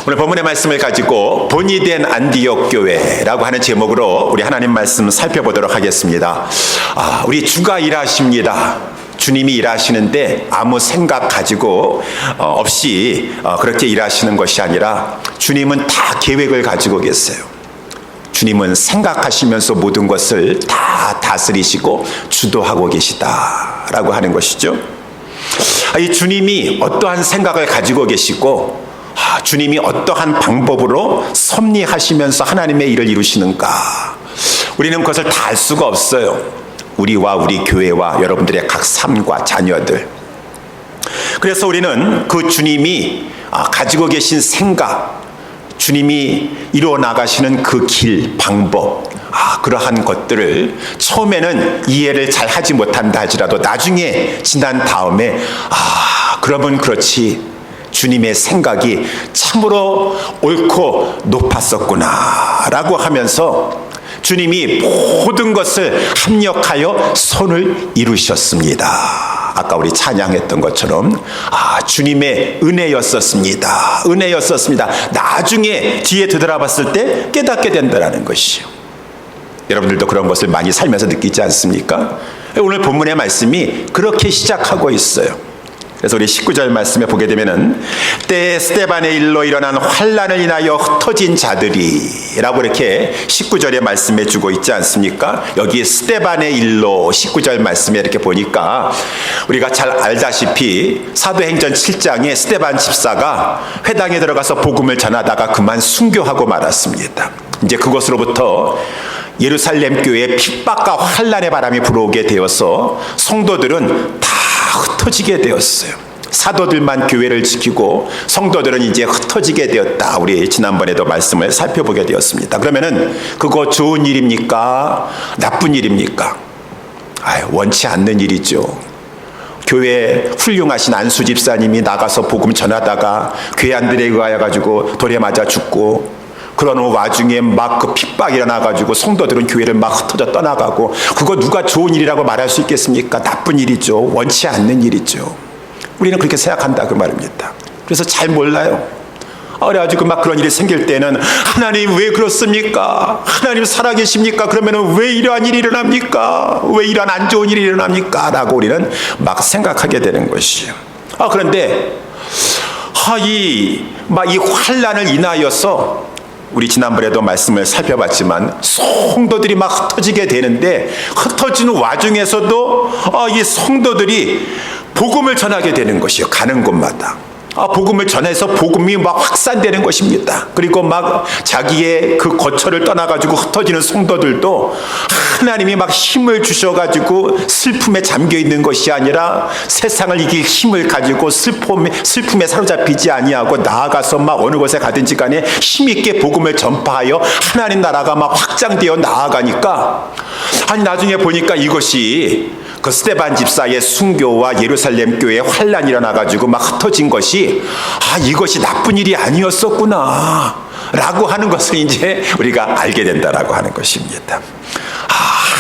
오늘 본문의 말씀을 가지고 본이 된 안디옥 교회라고 하는 제목으로 우리 하나님 말씀 살펴보도록 하겠습니다. 우리 주가 일하십니다. 주님이 일하시는데 아무 생각 가지고 없이 그렇게 일하시는 것이 아니라 주님은 다 계획을 가지고 계세요. 주님은 생각하시면서 모든 것을 다 다스리시고 주도하고 계시다라고 하는 것이죠. 이 주님이 어떠한 생각을 가지고 계시고 주님이 어떠한 방법으로 섭리하시면서 하나님의 일을 이루시는가, 우리는 그것을 다 알 수가 없어요. 우리와 우리 교회와 여러분들의 각 삶과 자녀들. 그래서 우리는 그 주님이 가지고 계신 생각, 주님이 이루어 나가시는 그 길, 방법, 그러한 것들을 처음에는 이해를 잘 하지 못한다 할지라도 나중에 지난 다음에 그러면 그렇지, 주님의 생각이 참으로 옳고 높았었구나 라고 하면서 주님이 모든 것을 합력하여 선을 이루셨습니다. 아까 우리 찬양했던 것처럼 주님의 은혜였었습니다. 나중에 뒤에 되돌아봤을 때 깨닫게 된다는 것이요. 여러분들도 그런 것을 많이 살면서 느끼지 않습니까? 오늘 본문의 말씀이 그렇게 시작하고 있어요. 그래서 우리 19절 말씀에 보게 되면은 때에 스데반의 일로 일어난 환난을 인하여 흩어진 자들이 라고 이렇게 19절에 말씀해 주고 있지 않습니까? 여기 스데반의 일로 19절 말씀에 이렇게 보니까 우리가 잘 알다시피 사도행전 7장에 스데반 집사가 회당에 들어가서 복음을 전하다가 그만 순교하고 말았습니다. 이제 그것으로부터 예루살렘 교회에 핍박과 환난의 바람이 불어오게 되어서 성도들은 다 흩어지게 되었어요. 사도들만 교회를 지키고 성도들은 이제 흩어지게 되었다. 우리 지난번에도 말씀을 살펴보게 되었습니다. 그러면은 그거 좋은 일입니까? 나쁜 일입니까? 원치 않는 일이죠. 교회 훌륭하신 안수 집사님이 나가서 복음 전하다가 괴한들에 의하여 가지고 돌에 맞아 죽고, 그런 와중에 막 그 핍박이 일어나가지고 성도들은 교회를 막 흩어져 떠나가고, 그거 누가 좋은 일이라고 말할 수 있겠습니까? 나쁜 일이죠. 원치 않는 일이죠. 우리는 그렇게 생각한다 그 말입니다. 그래서 잘 몰라요. 그래가지고 막 그런 일이 생길 때는 하나님 왜 그렇습니까? 하나님 살아계십니까? 그러면은 왜 이러한 일이 일어납니까? 왜 이러한 안 좋은 일이 일어납니까? 라고 우리는 막 생각하게 되는 것이에요. 그런데 이 환난을 인하여서 우리 지난번에도 말씀을 살펴봤지만 성도들이 막 흩어지게 되는데, 흩어지는 와중에서도 이 성도들이 복음을 전하게 되는 것이요. 가는 곳마다 복음을 전해서 복음이 막 확산되는 것입니다. 그리고 막 자기의 그 거처를 떠나가지고 흩어지는 성도들도 하나님이 막 힘을 주셔가지고 슬픔에 잠겨있는 것이 아니라 세상을 이길 힘을 가지고 슬픔에 사로잡히지 아니하고 나아가서 막 어느 곳에 가든지 간에 힘있게 복음을 전파하여 하나님 나라가 막 확장되어 나아가니까, 나중에 보니까 이것이 그 스데반 집사의 순교와 예루살렘 교회에 환난이 일어나가지고 막 흩어진 것이 이것이 나쁜 일이 아니었었구나 라고 하는 것을 이제 우리가 알게 된다라고 하는 것입니다.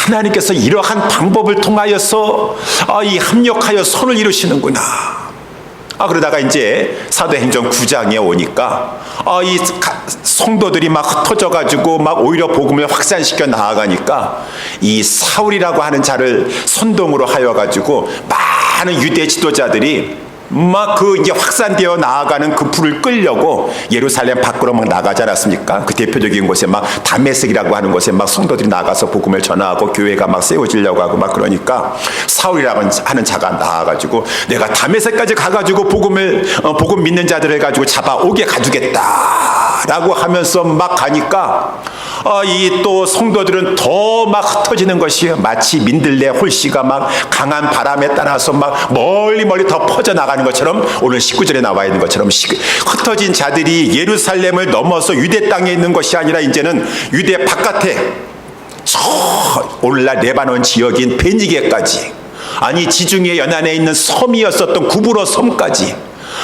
하나님께서 이러한 방법을 통하여서 이 합력하여 선을 이루시는구나. 그러다가 이제 사도행전 9장에 오니까 이 성도들이 막 흩어져가지고 막 오히려 복음을 확산시켜 나아가니까 이 사울이라고 하는 자를 선동으로 하여가지고 많은 유대 지도자들이 막 이제 확산되어 나아가는 그 불을 끌려고 예루살렘 밖으로 막 나가지 않았습니까? 그 대표적인 곳에 막 다메섹이라고 하는 곳에 막 성도들이 나가서 복음을 전하고 교회가 막 세워지려고 하고 막 그러니까 사울이라고 하는 자가 나와가지고 내가 다메섹까지 가가지고 복음 믿는 자들을 가지고 잡아오게 가주겠다라고 하면서 막 가니까 이 또 성도들은 더 막 흩어지는 것이에요. 마치 민들레 홀씨가 막 강한 바람에 따라서 막 멀리 더 퍼져나가는 것처럼, 오늘 19절에 나와 있는 것처럼 흩어진 자들이 예루살렘을 넘어서 유대 땅에 있는 것이 아니라 이제는 유대 바깥에 저 오늘날 레바논 지역인 베니게까지, 지중해 연안에 있는 섬이었었던 구브로 섬까지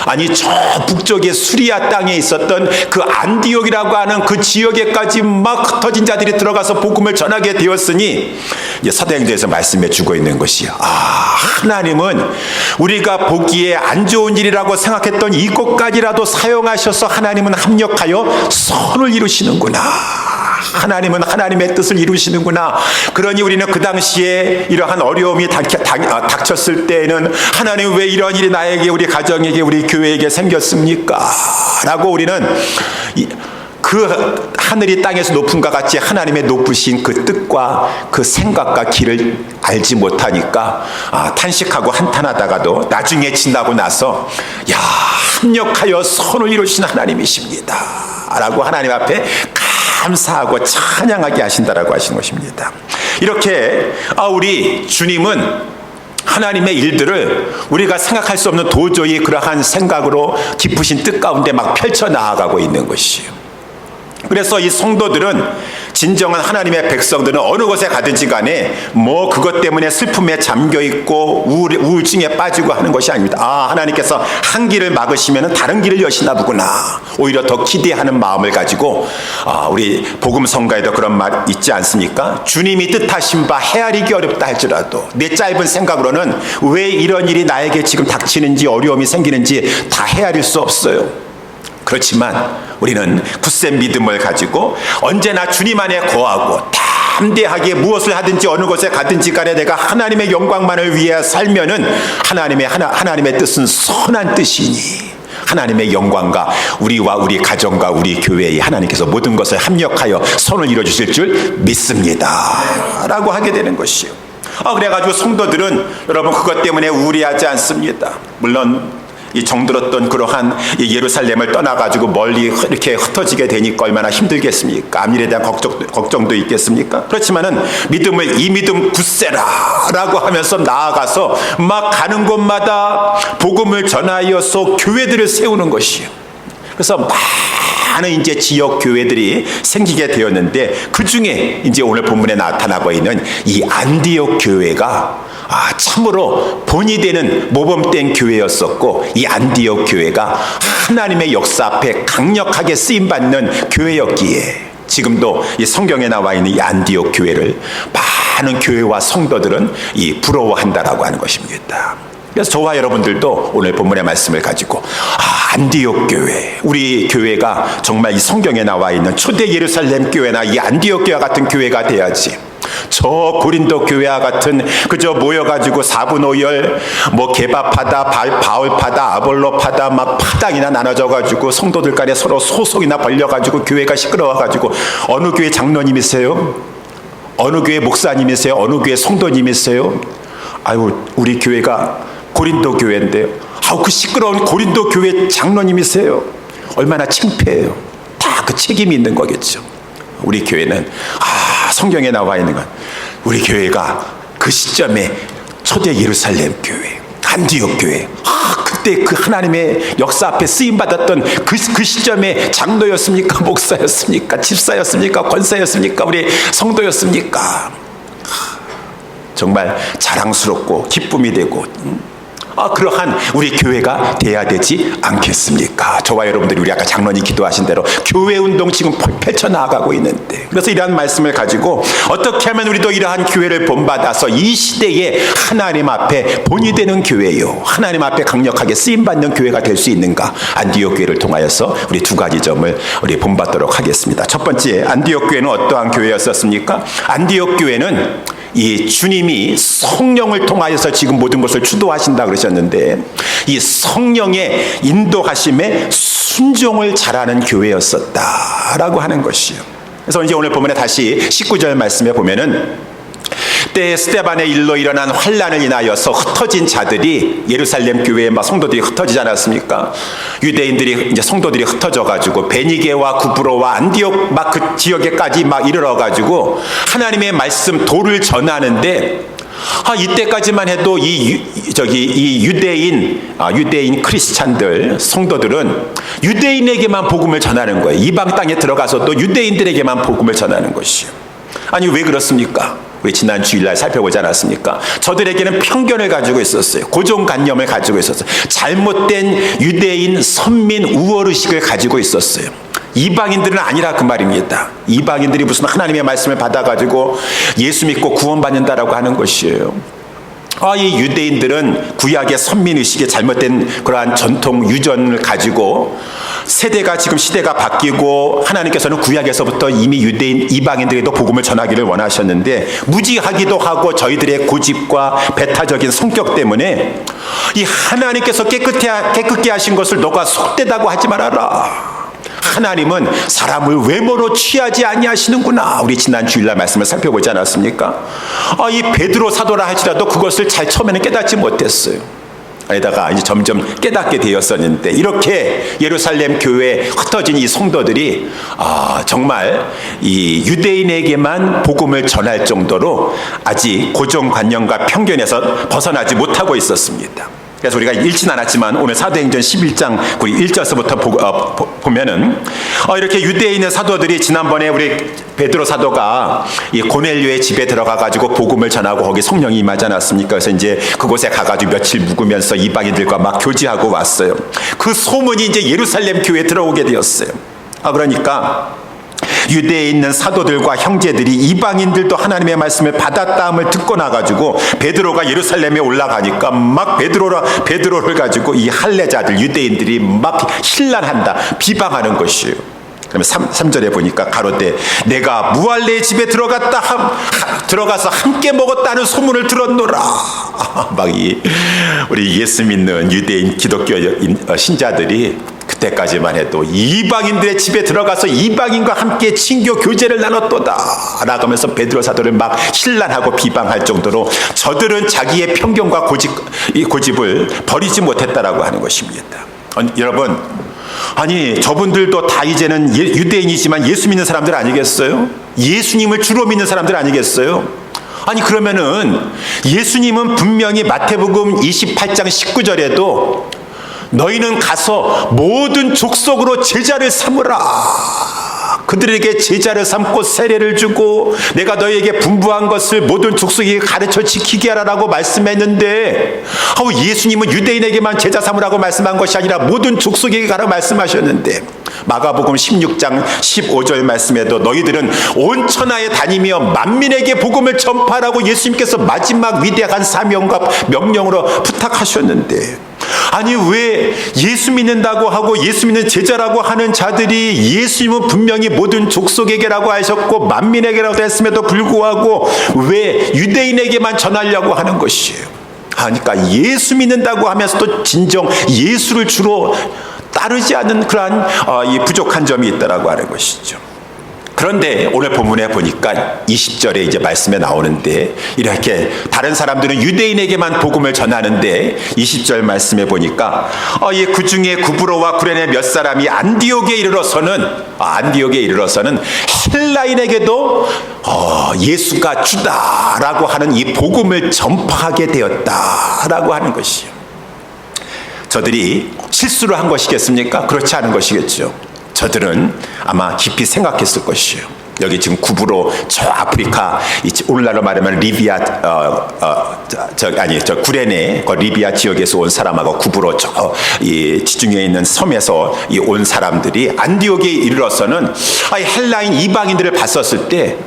아니 저 북쪽의 수리아 땅에 있었던 그 안디옥이라고 하는 그 지역에까지 막 흩어진 자들이 들어가서 복음을 전하게 되었으니 이제 사도행전에서 말씀해 주고 있는 것이요. 하나님은 우리가 보기에 안 좋은 일이라고 생각했던 이것까지라도 사용하셔서 하나님은 합력하여 선을 이루시는구나. 하나님은 하나님의 뜻을 이루시는구나. 그러니 우리는 그 당시에 이러한 어려움이 닥쳤을 때에는 하나님 왜 이런 일이 나에게, 우리 가정에게, 우리 교회에게 생겼습니까? 라고 우리는 그 하늘이 땅에서 높은가 같이 하나님의 높으신 그 뜻과 그 생각과 길을 알지 못하니까 탄식하고 한탄하다가도 나중에 지나고 나서 합력하여 선을 이루신 하나님이십니다 라고 하나님 앞에 감사하고 찬양하게 하신다라고 하시는 것입니다. 이렇게 우리 주님은 하나님의 일들을 우리가 생각할 수 없는 도저히 그러한 생각으로 깊으신 뜻 가운데 막 펼쳐나가고 있는 것이에요. 그래서 이 성도들은, 진정한 하나님의 백성들은 어느 곳에 가든지 간에 뭐 그것 때문에 슬픔에 잠겨있고 우울증에 빠지고 하는 것이 아닙니다. 하나님께서 한 길을 막으시면 다른 길을 여시나 보구나. 오히려 더 기대하는 마음을 가지고 우리 복음성가에도 그런 말 있지 않습니까? 주님이 뜻하신 바 헤아리기 어렵다 할지라도 내 짧은 생각으로는 왜 이런 일이 나에게 지금 닥치는지, 어려움이 생기는지 다 헤아릴 수 없어요. 그렇지만 우리는 굳센 믿음을 가지고 언제나 주님 안에 거하고 담대하게 무엇을 하든지 어느 곳에 가든지 간에 내가 하나님의 영광만을 위해 살면은 하나님의 뜻은 선한 뜻이니 하나님의 영광과 우리와 우리 가정과 우리 교회에 하나님께서 모든 것을 합력하여 선을 이루어주실 줄 믿습니다 라고 하게 되는 것이요. 그래가지고 성도들은 여러분 그것 때문에 우울해하지 않습니다. 물론 이 정들었던 그러한 이 예루살렘을 떠나가지고 멀리 이렇게 흩어지게 되니까 얼마나 힘들겠습니까? 앞일에 대한 걱정도 있겠습니까? 그렇지만은 이 믿음 굳세라 라고 하면서 나아가서 막 가는 곳마다 복음을 전하여서 교회들을 세우는 것이에요. 그래서 많은 이제 지역 교회들이 생기게 되었는데, 그 중에 이제 오늘 본문에 나타나고 있는 이 안디옥 교회가 참으로 본이 되는 모범된 교회였었고, 이 안디옥 교회가 하나님의 역사 앞에 강력하게 쓰임받는 교회였기에 지금도 이 성경에 나와 있는 이 안디옥 교회를 많은 교회와 성도들은 부러워한다라고 하는 것입니다. 그래서 저와 여러분들도 오늘 본문의 말씀을 가지고 안디옥 교회, 우리 교회가 정말 이 성경에 나와 있는 초대 예루살렘 교회나 이 안디옥 교회 같은 교회가 돼야지, 저 고린도 교회와 같은 그저 모여가지고 사분오열 뭐 개바파다 바울파다 아볼로파다 막 파당이나 나눠져가지고 성도들 간에 서로 소속이나 벌려가지고 교회가 시끄러워가지고 어느 교회 장로님이세요? 어느 교회 목사님이세요? 어느 교회 성도님이세요? 우리 교회가 고린도 교회인데요. 그 시끄러운 고린도 교회 장로님이세요? 얼마나 창피해요. 다 그 책임이 있는 거겠죠. 우리 교회는 성경에 나와 있는 건 우리 교회가 그 시점에 초대 예루살렘 교회, 안디옥 교회, 그때 그 하나님의 역사 앞에 쓰임받았던 그 시점에 장로였습니까? 목사였습니까? 집사였습니까? 권사였습니까? 우리 성도였습니까? 정말 자랑스럽고 기쁨이 되고 그러한 우리 교회가 돼야 되지 않겠습니까? 저와 여러분들이 우리 아까 장로님 기도하신 대로 교회 운동 지금 펼쳐나가고 있는데, 그래서 이러한 말씀을 가지고 어떻게 하면 우리도 이러한 교회를 본받아서 이 시대에 하나님 앞에 본이 되는 교회요, 하나님 앞에 강력하게 쓰임받는 교회가 될 수 있는가? 안디옥 교회를 통하여서 우리 두 가지 점을 우리 본받도록 하겠습니다. 첫 번째, 안디옥 교회는 어떠한 교회였었습니까? 안디옥 교회는 이 주님이 성령을 통하여서 지금 모든 것을 주도하신다 그러셨는데, 이 성령의 인도하심에 순종을 잘하는 교회였었다라고 하는 것이요. 그래서 이제 오늘 본문에 다시 19절 말씀에 보면은, 때에 스데반의 일로 일어난 환난을 인하여서 흩어진 자들이, 예루살렘 교회에 막 성도들이 흩어지지 않았습니까? 유대인들이 이제 성도들이 흩어져가지고 베니게와 구브로와 안디옥 막 그 지역에까지 막 이르러가지고 하나님의 말씀 도를 전하는데, 이때까지만 해도 이 유대인 크리스찬들 성도들은 유대인에게만 복음을 전하는 거예요. 이방 땅에 들어가서도 유대인들에게만 복음을 전하는 것이요. 왜 그렇습니까? 우리 지난 주일날 살펴보지 않았습니까? 저들에게는 편견을 가지고 있었어요. 고정관념을 가지고 있었어요. 잘못된 유대인 선민 우월의식을 가지고 있었어요. 이방인들은 아니라 그 말입니다. 이방인들이 무슨 하나님의 말씀을 받아가지고 예수 믿고 구원받는다라고 하는 것이에요. 이 유대인들은 구약의 선민의식에 잘못된 그러한 전통 유전을 가지고 세대가 지금 시대가 바뀌고 하나님께서는 구약에서부터 이미 유대인 이방인들에게도 복음을 전하기를 원하셨는데 무지하기도 하고 저희들의 고집과 배타적인 성격 때문에 이 하나님께서 깨끗게 하신 것을 너가 속되다고 하지 말아라. 하나님은 사람을 외모로 취하지 아니하시는구나. 우리 지난 주일날 말씀을 살펴보지 않았습니까? 이 베드로 사도라 할지라도 그것을 잘 처음에는 깨닫지 못했어요. 아니다가 이제 점점 깨닫게 되었었는데 이렇게 예루살렘 교회에 흩어진 이 성도들이 정말 이 유대인에게만 복음을 전할 정도로 아직 고정관념과 편견에서 벗어나지 못하고 있었습니다. 그래서 우리가 읽진 않았지만 오늘 사도행전 11장 1절서부터 보면은 이렇게 유대인의 사도들이 지난번에 우리 베드로 사도가 이 고넬료의 집에 들어가 가지고 복음을 전하고 거기 성령이 임하지 않았습니까? 그래서 이제 그곳에 가가지고 며칠 묵으면서 이방인들과 막 교제하고 왔어요. 그 소문이 이제 예루살렘 교회에 들어오게 되었어요. 그러니까 유대에 있는 사도들과 형제들이 이방인들도 하나님의 말씀을 받았다함을 듣고 나가지고 베드로가 예루살렘에 올라가니까 막 베드로를 가지고 이 할례자들 유대인들이 막 힐난한다, 비방하는 것이에요. 그러면 3절에 보니까 가로되 내가 무할레의 집에 들어가서 함께 먹었다는 소문을 들었노라. 막 우리 예수 믿는 유대인 기독교 신자들이 그때까지만 해도 이방인들의 집에 들어가서 이방인과 함께 친교 교제를 나눴도다 라고 하면서 베드로 사도를 막 힐난하고 비방할 정도로 저들은 자기의 편견과 고집을 버리지 못했다라고 하는 것입니다. 여러분, 아니 저분들도 다 이제는 유대인이지만 예수 믿는 사람들 아니겠어요? 예수님을 주로 믿는 사람들 아니겠어요? 아니 그러면은 예수님은 분명히 마태복음 28장 19절에도 너희는 가서 모든 족속으로 제자를 삼으라. 그들에게 제자를 삼고 세례를 주고 내가 너희에게 분부한 것을 모든 족속에게 가르쳐 지키게 하라라고 말씀했는데 예수님은 유대인에게만 제자 삼으라고 말씀한 것이 아니라 모든 족속에게 가라 말씀하셨는데 마가복음 16장 15절 말씀에도 너희들은 온 천하에 다니며 만민에게 복음을 전파하라고 예수님께서 마지막 위대한 사명과 명령으로 부탁하셨는데 아니 왜 예수 믿는다고 하고 예수 믿는 제자라고 하는 자들이 예수님은 분명히 모든 족속에게라고 하셨고 만민에게라고 했음에도 불구하고 왜 유대인에게만 전하려고 하는 것이에요. 그러니까 예수 믿는다고 하면서도 진정 예수를 주로 따르지 않는 그러한 이 부족한 점이 있다라고 하는 것이죠. 그런데 오늘 본문에 보니까 20절에 이제 말씀에 나오는데 이렇게 다른 사람들은 유대인에게만 복음을 전하는데 20절 말씀에 보니까 그 중에 구브로와 구레네 몇 사람이 안디옥에 이르러서는 헬라인에게도 예수가 주다라고 하는 이 복음을 전파하게 되었다라고 하는 것이요. 저들이 실수를 한 것이겠습니까? 그렇지 않은 것이겠죠. 저들은 아마 깊이 생각했을 것이에요. 여기 지금 구브로 저 아프리카 오늘날로 말하면 리비아 저 구레네 리비아 지역에서 온 사람하고 구브로 이 지중해에 있는 섬에서 온 사람들이 안디옥에 이르러서는 헬라인 이방인들을 봤었을 때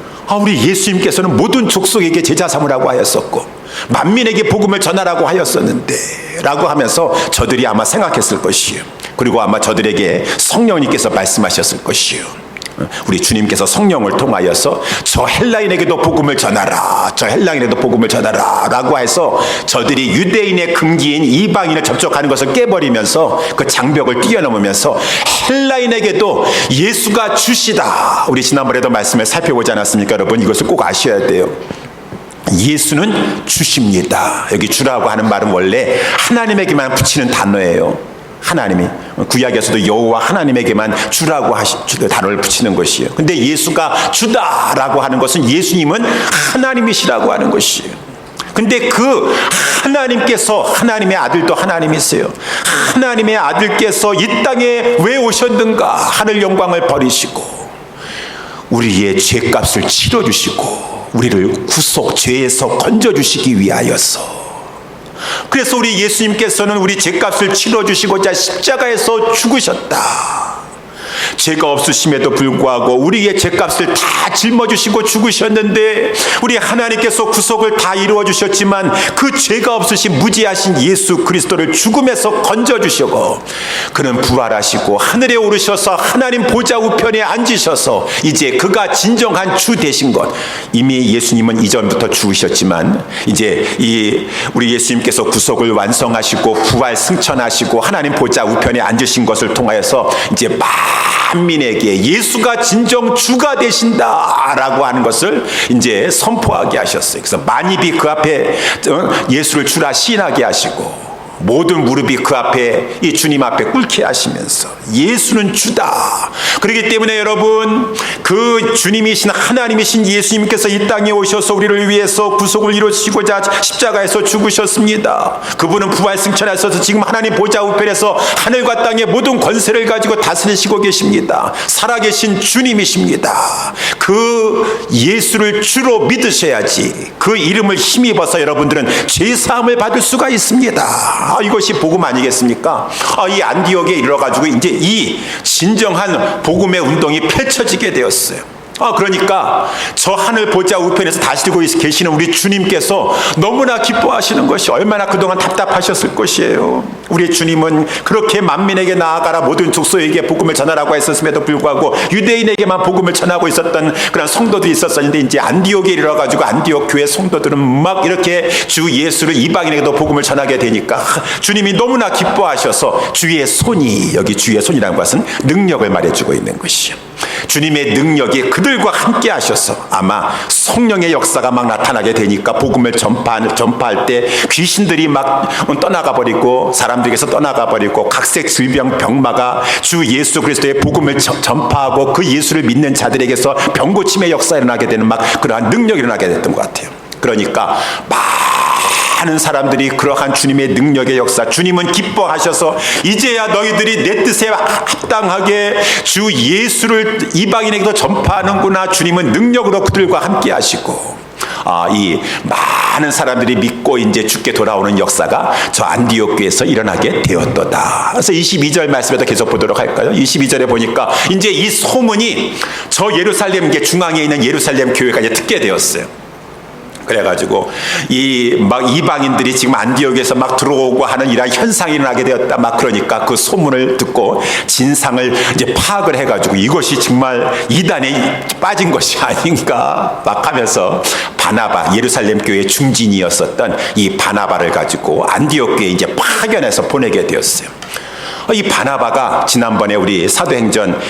우리 예수님께서는 모든 족속에게 제자 삼으라고 하였었고 만민에게 복음을 전하라고 하였었는데 라고 하면서 저들이 아마 생각했을 것이에요. 그리고 아마 저들에게 성령님께서 말씀하셨을 것이에요. 우리 주님께서 성령을 통하여서 저 헬라인에게도 복음을 전하라, 저 헬라인에게도 복음을 전하라 라고 해서 저들이 유대인의 금기인 이방인을 접촉하는 것을 깨버리면서 그 장벽을 뛰어넘으면서 헬라인에게도 예수가 주시다. 우리 지난번에도 말씀을 살펴보지 않았습니까? 여러분 이것을 꼭 아셔야 돼요. 예수는 주십니다. 여기 주라고 하는 말은 원래 하나님에게만 붙이는 단어예요. 하나님이 구약에서도 여호와 하나님에게만 주라고 단어를 붙이는 것이에요. 근데 예수가 주다라고 하는 것은 예수님은 하나님이시라고 하는 것이에요. 근데 그 하나님께서 하나님의 아들도 하나님이세요. 하나님의 아들께서 이 땅에 왜 오셨는가? 하늘 영광을 버리시고 우리의 죄값을 치러주시고 우리를 구속, 죄에서 건져주시기 위하여서. 그래서 우리 예수님께서는 우리 죄값을 치러주시고자 십자가에서 죽으셨다. 죄가 없으심에도 불구하고 우리의 죄값을 다 짊어주시고 죽으셨는데, 우리 하나님께서 구속을 다 이루어 주셨지만 그 죄가 없으신 무지하신 예수 그리스도를 죽음에서 건져주시고 그는 부활하시고 하늘에 오르셔서 하나님 보좌 우편에 앉으셔서 이제 그가 진정한 주 되신 것. 이미 예수님은 이전부터 죽으셨지만 이제 우리 예수님께서 구속을 완성하시고 부활 승천하시고 하나님 보좌 우편에 앉으신 것을 통하여서 이제 만민에게 예수가 진정 주가 되신다라고 하는 것을 이제 선포하게 하셨어요. 그래서 만입이 그 앞에 예수를 주라 시인하게 하시고 모든 무릎이 그 앞에 이 주님 앞에 꿇게 하시면서 예수는 주다. 그렇기 때문에 여러분, 그 주님이신 하나님이신 예수님께서 이 땅에 오셔서 우리를 위해서 구속을 이루시고자 십자가에서 죽으셨습니다. 그분은 부활 승천하셔서 지금 하나님 보좌 우편에서 하늘과 땅의 모든 권세를 가지고 다스리시고 계십니다. 살아계신 주님이십니다. 그 예수를 주로 믿으셔야지 그 이름을 힘입어서 여러분들은 죄사함을 받을 수가 있습니다. 이것이 복음 아니겠습니까? 이 안디옥에 이르러가지고 이제 이 진정한 복음의 운동이 펼쳐지게 되었어요. 그러니까 저 하늘 보좌 우편에서 다스리고 계시는 우리 주님께서 너무나 기뻐하시는 것이, 얼마나 그동안 답답하셨을 것이에요. 우리 주님은 그렇게 만민에게 나아가라 모든 족속에게 복음을 전하라고 했었음에도 불구하고 유대인에게만 복음을 전하고 있었던 그런 성도들이 있었었는데, 이제 안디옥에 이르러가지고 안디옥 교회 성도들은 막 이렇게 주 예수를 이방인에게도 복음을 전하게 되니까 주님이 너무나 기뻐하셔서 주의 손이, 여기 주의 손이라는 것은 능력을 말해주고 있는 것이요, 주님의 능력이 그들과 함께 하셔서 아마 성령의 역사가 막 나타나게 되니까 복음을 전파할 때 귀신들이 막 떠나가 버리고 사람들에게서 떠나가 버리고 각색 질병 병마가 주 예수 그리스도의 복음을 전파하고 그 예수를 믿는 자들에게서 병고침의 역사가 일어나게 되는 막 그러한 능력이 일어나게 됐던 것 같아요. 그러니까 많은 사람들이 그러한 주님의 능력의 역사, 주님은 기뻐하셔서 이제야 너희들이 내 뜻에 합당하게 주 예수를 이방인에게도 전파하는구나. 주님은 능력으로 그들과 함께 하시고 이 많은 사람들이 믿고 이제 주께 돌아오는 역사가 저 안디옥 교회에서 일어나게 되었도다. 그래서 22절 말씀에도 계속 보도록 할까요? 22절에 보니까 이제 이 소문이 저 예루살렘 중앙에 있는 예루살렘 교회까지 듣게 되었어요. 그래가지고 막 이방인들이 지금 안디옥에서 막 들어오고 하는 이런 현상이 일어나게 되었다. 막 그러니까 그 소문을 듣고 진상을 이제 파악을 해가지고 이것이 정말 이단에 빠진 것이 아닌가 막 하면서 바나바, 예루살렘 교회 중진이었었던 이 바나바를 가지고 안디옥 교회에 이제 파견해서 보내게 되었어요. 이 바나바가 지난번에 우리 사도행전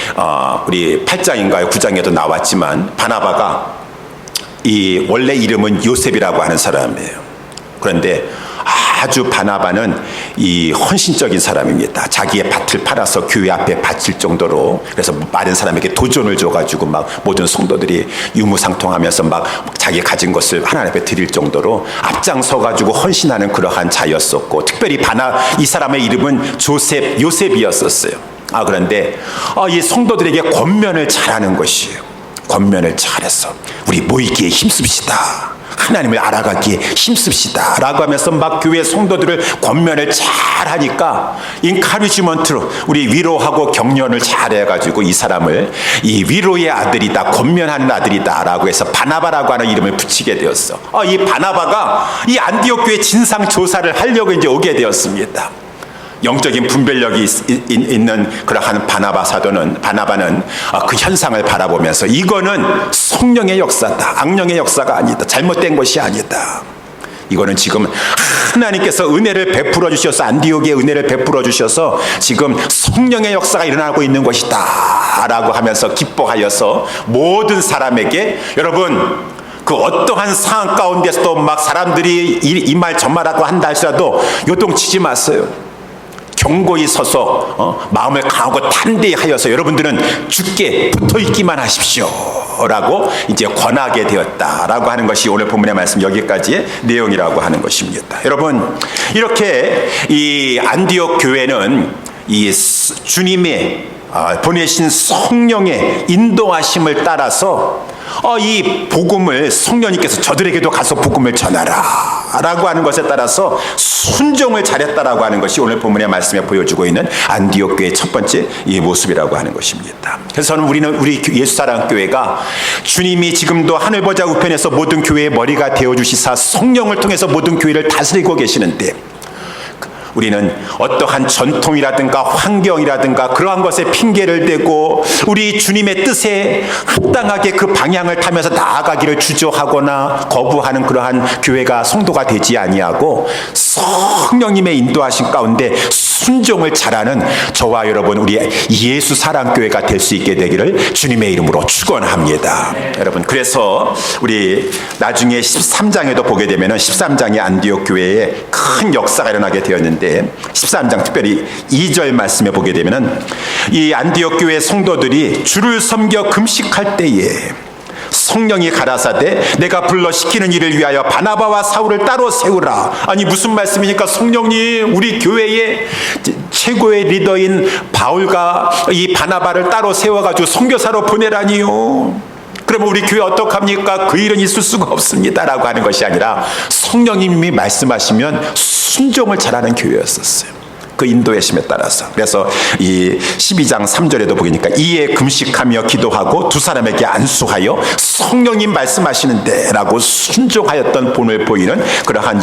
우리 8장인가요 9장에도 나왔지만, 바나바가 이 원래 이름은 요셉이라고 하는 사람이에요. 그런데 아주 바나바는 이 헌신적인 사람입니다. 자기의 밭을 팔아서 교회 앞에 바칠 정도로, 그래서 많은 사람에게 도전을 줘가지고 막 모든 성도들이 유무상통하면서 막 자기 가진 것을 하나님 앞에 드릴 정도로 앞장서가지고 헌신하는 그러한 자였었고, 특별히 이 사람의 이름은 요셉이었었어요. 그런데 이 성도들에게 권면을 잘하는 것이에요. 권면을 잘해서 우리 모이기에 힘씁시다, 하나님을 알아가기에 힘씁시다 라고 하면서 막 교회 성도들을 권면을 잘하니까 인카리지먼트로 우리 위로하고 격려를 잘해가지고 이 사람을 이 위로의 아들이다, 권면하는 아들이다 라고 해서 바나바라고 하는 이름을 붙이게 되었어. 이 바나바가 이 안디옥 교회 진상 조사를 하려고 이제 오게 되었습니다. 영적인 분별력이 있는 그러한 바나바는 그 현상을 바라보면서 이거는 성령의 역사다, 악령의 역사가 아니다, 잘못된 것이 아니다, 이거는 지금 하나님께서 은혜를 베풀어 주셔서 안디옥에 은혜를 베풀어 주셔서 지금 성령의 역사가 일어나고 있는 것이다 라고 하면서 기뻐하여서 모든 사람에게, 여러분 그 어떠한 상황 가운데서도 막 사람들이 이 말 저 말하고 한다 할지라도 요동치지 마세요. 견고히 서서 마음을 강하고 담대히 하여서 여러분들은 주께 붙어있기만 하십시오 라고 이제 권하게 되었다라고 하는 것이 오늘 본문의 말씀 여기까지의 내용이라고 하는 것입니다. 여러분, 이렇게 이 안디옥 교회는 이 주님의 보내신 성령의 인도하심을 따라서 이 복음을 성령님께서 저들에게도 가서 복음을 전하라 라고 하는 것에 따라서 순종을 잘했다라고 하는 것이 오늘 본문의 말씀에 보여주고 있는 안디옥 교회의 첫 번째 이 모습이라고 하는 것입니다. 그래서 저는 우리 예수사랑교회가 주님이 지금도 하늘 보좌 우편에서 모든 교회의 머리가 되어주시사 성령을 통해서 모든 교회를 다스리고 계시는데, 우리는 어떠한 전통이라든가 환경이라든가 그러한 것에 핑계를 대고 우리 주님의 뜻에 합당하게 그 방향을 타면서 나아가기를 주저하거나 거부하는 그러한 교회가 성도가 되지 아니하고 성령님의 인도하심 가운데 순종을 잘하는 저와 여러분 우리 예수 사랑교회가 될 수 있게 되기를 주님의 이름으로 축원합니다. 여러분, 그래서 우리 나중에 13장에도 보게 되면 13장이 안디옥 교회에 큰 역사가 일어나게 되었는데 13장 특별히 2절 말씀에 보게 되면 이 안디옥 교회 성도들이 주를 섬겨 금식할 때에 성령이 가라사대 내가 불러 시키는 일을 위하여 바나바와 사울을 따로 세우라. 아니 무슨 말씀이니까? 성령님 우리 교회의 최고의 리더인 바울과 이 바나바를 따로 세워가지고 선교사로 보내라니요. 그러면 우리 교회 어떡합니까? 그 일은 있을 수가 없습니다 라고 하는 것이 아니라 성령님이 말씀하시면 순종을 잘하는 교회였었어요. 그 인도의 심에 따라서. 그래서 이 12장 3절에도 보니까 이에 금식하며 기도하고 두 사람에게 안수하여 성령님 말씀하시는데 라고 순종하였던 본을 보이는 그러한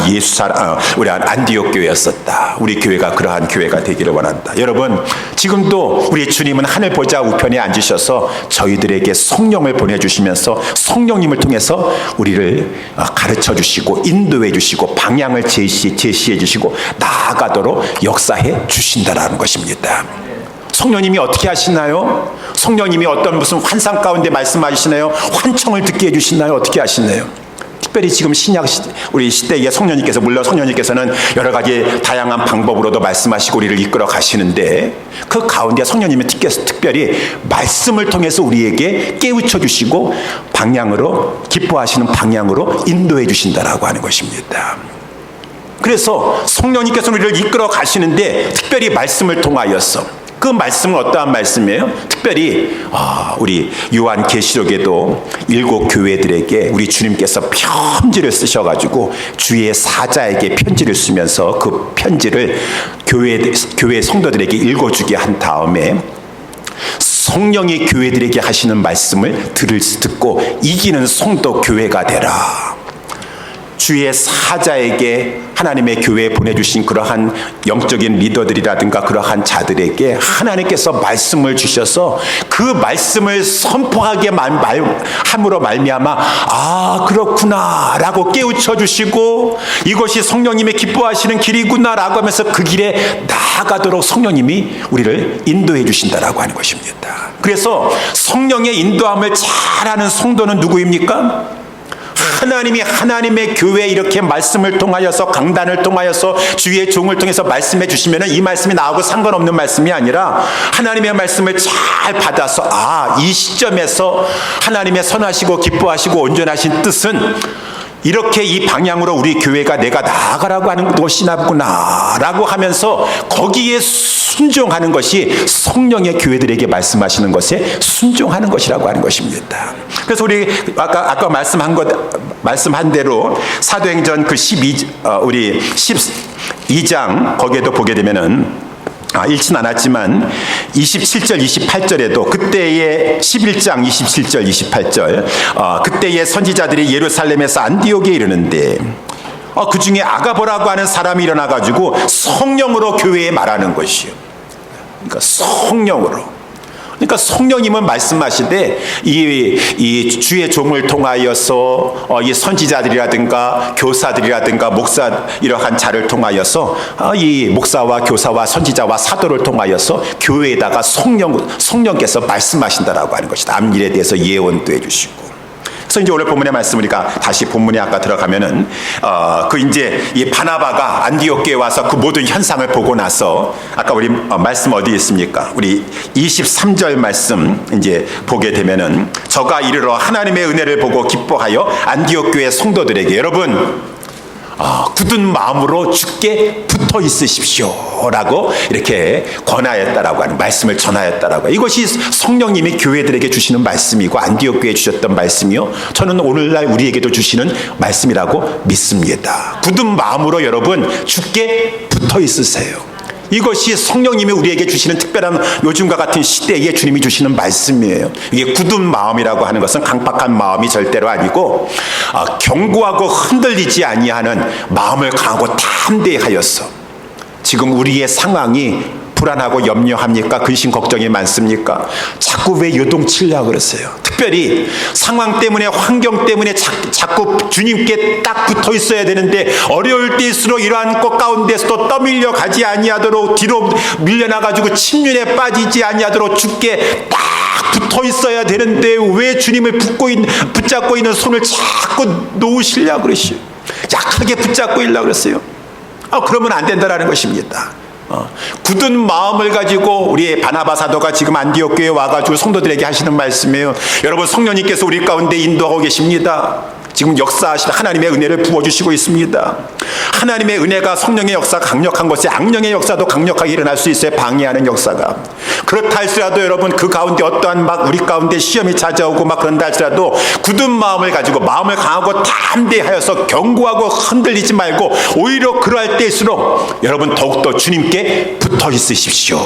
우리 안디옥 교회였었다. 우리 교회가 그러한 교회가 되기를 원한다. 여러분, 지금도 우리 주님은 하늘 보좌 우편에 앉으셔서 저희들에게 성령을 보내주시면서 성령님을 통해서 우리를 가르쳐 주시고 인도해 주시고 방향을 제시해 주시고 나아가도록 역사해 주신다라는 것입니다. 성령님이 어떻게 하시나요? 성령님이 어떤 무슨 환상 가운데 말씀하시나요? 환청을 듣게 해주시나요? 어떻게 하시나요? 특별히 지금 신약 우리 시대에 성령님께서, 물론 성령님께서는 여러 가지 다양한 방법으로도 말씀하시고 우리를 이끌어 가시는데 그 가운데 성령님이 특별히 말씀을 통해서 우리에게 깨우쳐 주시고 방향으로, 기뻐하시는 방향으로 인도해 주신다라고 하는 것입니다. 그래서 성령님께서 우리를 이끌어 가시는데 특별히 말씀을 통하여서, 그 말씀은 어떠한 말씀이에요? 특별히 우리 요한계시록에도 7 교회들에게 우리 주님께서 편지를 쓰셔가지고 주의 사자에게 편지를 쓰면서 그 편지를 교회 성도들에게 읽어주게 한 다음에 성령이 교회들에게 하시는 말씀을 듣고 이기는 성도 교회가 되라. 주의 사자에게 하나님의 교회에 보내주신 그러한 영적인 리더들이라든가 그러한 자들에게 하나님께서 말씀을 주셔서 그 말씀을 선포하게 함으로 말미암아 그렇구나 라고 깨우쳐 주시고 이것이 성령님의 기뻐하시는 길이구나 라고 하면서 그 길에 나아가도록 성령님이 우리를 인도해 주신다라고 하는 것입니다. 그래서 성령의 인도함을 잘하는 성도는 누구입니까? 하나님이 하나님의 교회에 이렇게 말씀을 통하여서, 강단을 통하여서, 주의 종을 통해서 말씀해 주시면 이 말씀이 나하고 상관없는 말씀이 아니라 하나님의 말씀을 잘 받아서 이 시점에서 하나님의 선하시고 기뻐하시고 온전하신 뜻은 이렇게 이 방향으로 우리 교회가 내가 나아가라고 하는 것이나구나 라고 하면서 거기에 순종하는 것이 성령의 교회들에게 말씀하시는 것에 순종하는 것이라고 하는 것입니다. 그래서 우리 아까 말씀한 대로 사도행전 그 12장 거기에도 보게 되면은 읽진 않았지만 27절 28절에도 그때의 11장 27절 28절 그때의 선지자들이 예루살렘에서 안디옥에 이르는데 그 중에 아가보라고 하는 사람이 일어나가지고 성령으로 교회에 말하는 것이요. 그러니까 성령으로. 그러니까 성령님은 말씀하시되 이 주의 종을 통하여서 이 선지자들이라든가 교사들이라든가 목사 이러한 자를 통하여서 이 목사와 교사와 선지자와 사도를 통하여서 교회에다가 성령께서 말씀하신다라고 하는 것이다. 앞일에 대해서 예언도 해주시고. 그래서 이제 오늘 본문의 말씀 우리가 다시 본문에 아까 들어가면은 그 이제 이 바나바가 안디옥 교회에 와서 그 모든 현상을 보고 나서 아까 우리 말씀 어디 있습니까? 우리 23절 말씀 이제 보게 되면은 저가 이르러 하나님의 은혜를 보고 기뻐하여 안디옥 교회 성도들에게, 여러분 굳은 마음으로 주께 붙어 있으십시오라고 이렇게 권하였다라고 하는 말씀을 전하였다라고. 이것이 성령님이 교회들에게 주시는 말씀이고 안디옥 교회에 주셨던 말씀이요, 저는 오늘날 우리에게도 주시는 말씀이라고 믿습니다. 굳은 마음으로 여러분 주께 붙어 있으세요. 이것이 성령님이 우리에게 주시는 특별한 요즘과 같은 시대에 주님이 주시는 말씀이에요. 이게 굳은 마음이라고 하는 것은 강박한 마음이 절대로 아니고 견고하고 흔들리지 아니하는 마음을 강하고 담대하여서. 지금 우리의 상황이 불안하고 염려합니까? 근심 걱정이 많습니까? 자꾸 왜 요동치려고 그러세요? 특별히 상황 때문에, 환경 때문에 자꾸 주님께 딱 붙어 있어야 되는데 어려울 때일수록 이러한 것 가운데서도 떠밀려 가지 아니하도록, 뒤로 밀려나가지고 침륜에 빠지지 아니하도록 주께 딱 붙어 있어야 되는데 왜 주님을 붙잡고 있는 손을 자꾸 놓으시려고 그러시오? 약하게 붙잡고 있려고 그랬어요. 그러면 안 된다라는 것입니다. 굳은 마음을 가지고 우리 바나바 사도가 지금 안디옥 교회에 와가지고 성도들에게 하시는 말씀이에요. 여러분, 성령님께서 우리 가운데 인도하고 계십니다. 지금 역사하시는 하나님의 은혜를 부어주시고 있습니다. 하나님의 은혜가, 성령의 역사가 강력한 것이 악령의 역사도 강력하게 일어날 수 있어요. 방해하는 역사가. 그렇다 할지라도 여러분, 그 가운데 어떠한 막 우리 가운데 시험이 찾아오고 막 그런다 할지라도 굳은 마음을 가지고 마음을 강하고 담대하여서 견고하고 흔들리지 말고 오히려 그러할 때일수록 여러분 더욱더 주님께 붙어 있으십시오.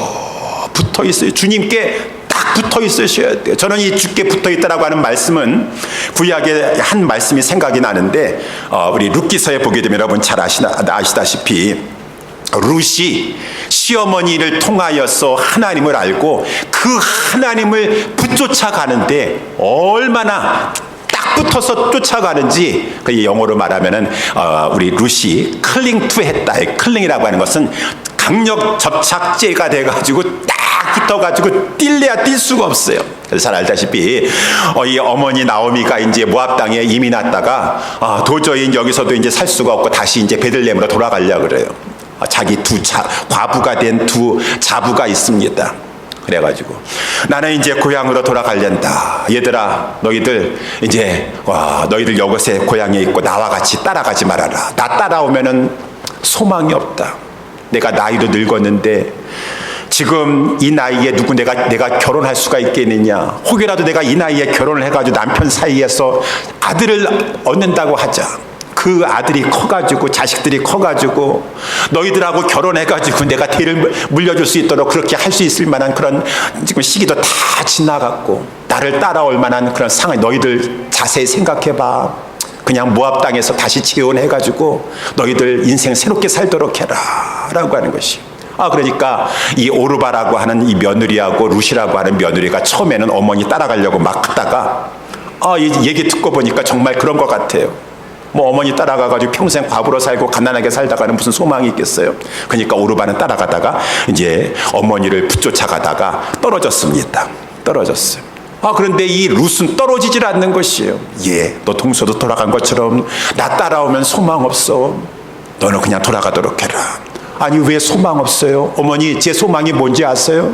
붙어 있어요. 주님께 딱 붙어 있으셔야 돼요. 저는 이 주께 붙어 있다라고 하는 말씀은 구약의 한 말씀이 생각이 나는데, 우리 룻기서에 보게 되면 여러분 잘 아시다시피 룻이 시어머니를 통하여서 하나님을 알고 그 하나님을 붙쫓아가는데 얼마나 딱 붙어서 쫓아가는지, 그 영어로 말하면은 우리 룻이 클링 투 했다. 클링이라고 하는 것은 강력 접착제가 돼가지고 딱 붙어가지고 뛸래야 뛸 수가 없어요. 그래서 잘 알다시피 이 어머니 나오미가 이제 모압 땅에 이민 왔다가 도저히 여기서도 이제 살 수가 없고 다시 이제 베들레헴으로 돌아가려고 그래요. 자기 과부가 된 두 자부가 있습니다. 그래가지고 나는 이제 고향으로 돌아가련다. 얘들아, 너희들 이제 너희들 여기서 고향에 있고 나와 같이 따라가지 말아라. 나 따라오면은 소망이 없다. 내가 나이도 늙었는데 지금 이 나이에 내가 결혼할 수가 있겠느냐. 혹여라도 내가 이 나이에 결혼을 해가지고 남편 사이에서 아들을 얻는다고 하자. 그 아들이 커가지고 자식들이 커가지고 너희들하고 결혼해가지고 내가 대를 물려줄 수 있도록 그렇게 할 수 있을 만한 그런 지금 시기도 다 지나갔고 나를 따라올 만한 그런 상황, 너희들 자세히 생각해봐. 그냥 모압 땅에서 다시 재혼해가지고 너희들 인생 새롭게 살도록 해라 라고 하는 것이. 그러니까 이 오르바라고 하는 이 며느리하고 룻이라고 하는 며느리가 처음에는 어머니 따라가려고 막 하다가 이 얘기 듣고 보니까 정말 그런 것 같아요. 뭐 어머니 따라가가지고 평생 과부로 살고 가난하게 살다가는 무슨 소망이 있겠어요. 그러니까 오르바는 따라가다가 이제 어머니를 붙쫓아가다가 떨어졌습니다. 떨어졌어요. 그런데 이 룻은 떨어지질 않는 것이에요. 너 동서도 돌아간 것처럼 나 따라오면 소망 없어. 너는 그냥 돌아가도록 해라. 아니, 왜 소망 없어요? 어머니, 제 소망이 뭔지 아세요?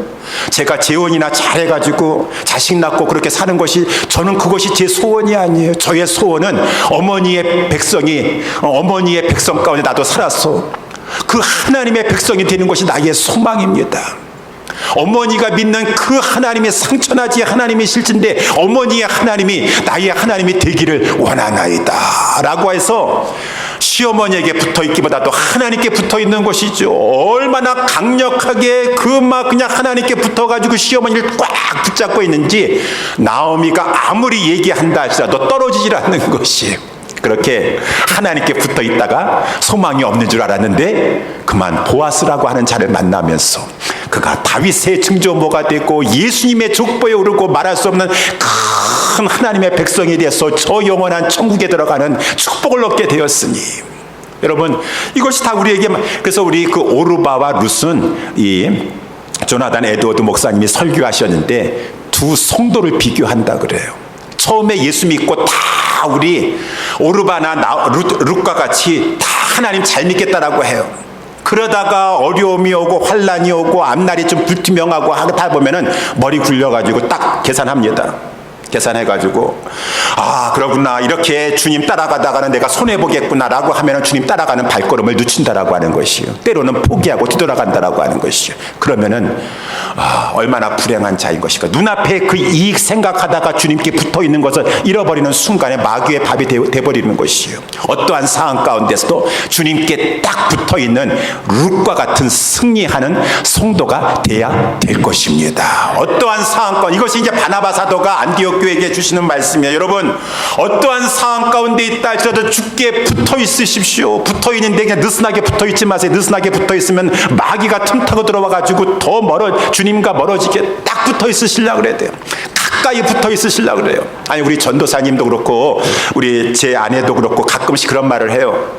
제가 재혼이나 잘해가지고 자식 낳고 그렇게 사는 것이, 저는 그것이 제 소원이 아니에요. 저의 소원은 어머니의 백성 가운데 나도 살았어. 그 하나님의 백성이 되는 것이 나의 소망입니다. 어머니가 믿는 그 하나님의 상처나지 하나님이 실진데 어머니의 하나님이 나의 하나님이 되기를 원하나이다 라고 해서 시어머니에게 붙어있기보다도 하나님께 붙어있는 것이죠. 얼마나 강력하게 그냥 하나님께 붙어가지고 시어머니를 꽉 붙잡고 있는지 나오미가 아무리 얘기한다 할지라도 떨어지질 않는 것이에요. 그렇게 하나님께 붙어 있다가 소망이 없는 줄 알았는데 그만 보아스라고 하는 자를 만나면서 그가 다윗의 증조모가 되고 예수님의 족보에 오르고 말할 수 없는 큰 하나님의 백성이 되어서 저 영원한 천국에 들어가는 축복을 얻게 되었으니, 여러분 이것이 다 우리에게. 그래서 우리 그 오르바와 룻은 이 조나단 에드워드 목사님이 설교하셨는데 두 성도를 비교한다 그래요. 처음에 예수 믿고 다 우리 오르바나 룻과 같이 다 하나님 잘 믿겠다라고 해요. 그러다가 어려움이 오고 환란이 오고 앞날이 좀 불투명하고 하다 보면은 머리 굴려가지고 딱 계산합니다. 계산해가지고 그러구나, 이렇게 주님 따라가다가는 내가 손해보겠구나라고 하면 주님 따라가는 발걸음을 늦춘다라고 하는 것이요, 때로는 포기하고 뒤돌아간다라고 하는 것이요. 그러면은 얼마나 불행한 자인 것일까. 눈앞에 그 이익 생각하다가 주님께 붙어있는 것을 잃어버리는 순간에 마귀의 밥이 돼버리는 것이요, 어떠한 상황 가운데서도 주님께 딱 붙어있는 룻과 같은 승리하는 성도가 돼야 될 것입니다. 어떠한 상황 가운데, 이것이 이제 바나바 사도가 안디옥 교회에게 주시는 말씀이에요. 여러분, 어떠한 상황 가운데 있다 할지라도 주께 붙어 있으십시오. 붙어 있는데 그냥 느슨하게 붙어 있지 마세요. 느슨하게 붙어 있으면 마귀가 틈타고 들어와 가지고 더 주님과 멀어지게 딱 붙어 있으시려고 그래야 돼요. 가까이 붙어 있으시려고 그래요. 아니, 우리 전도사님도 그렇고 우리 제 아내도 그렇고 가끔씩 그런 말을 해요.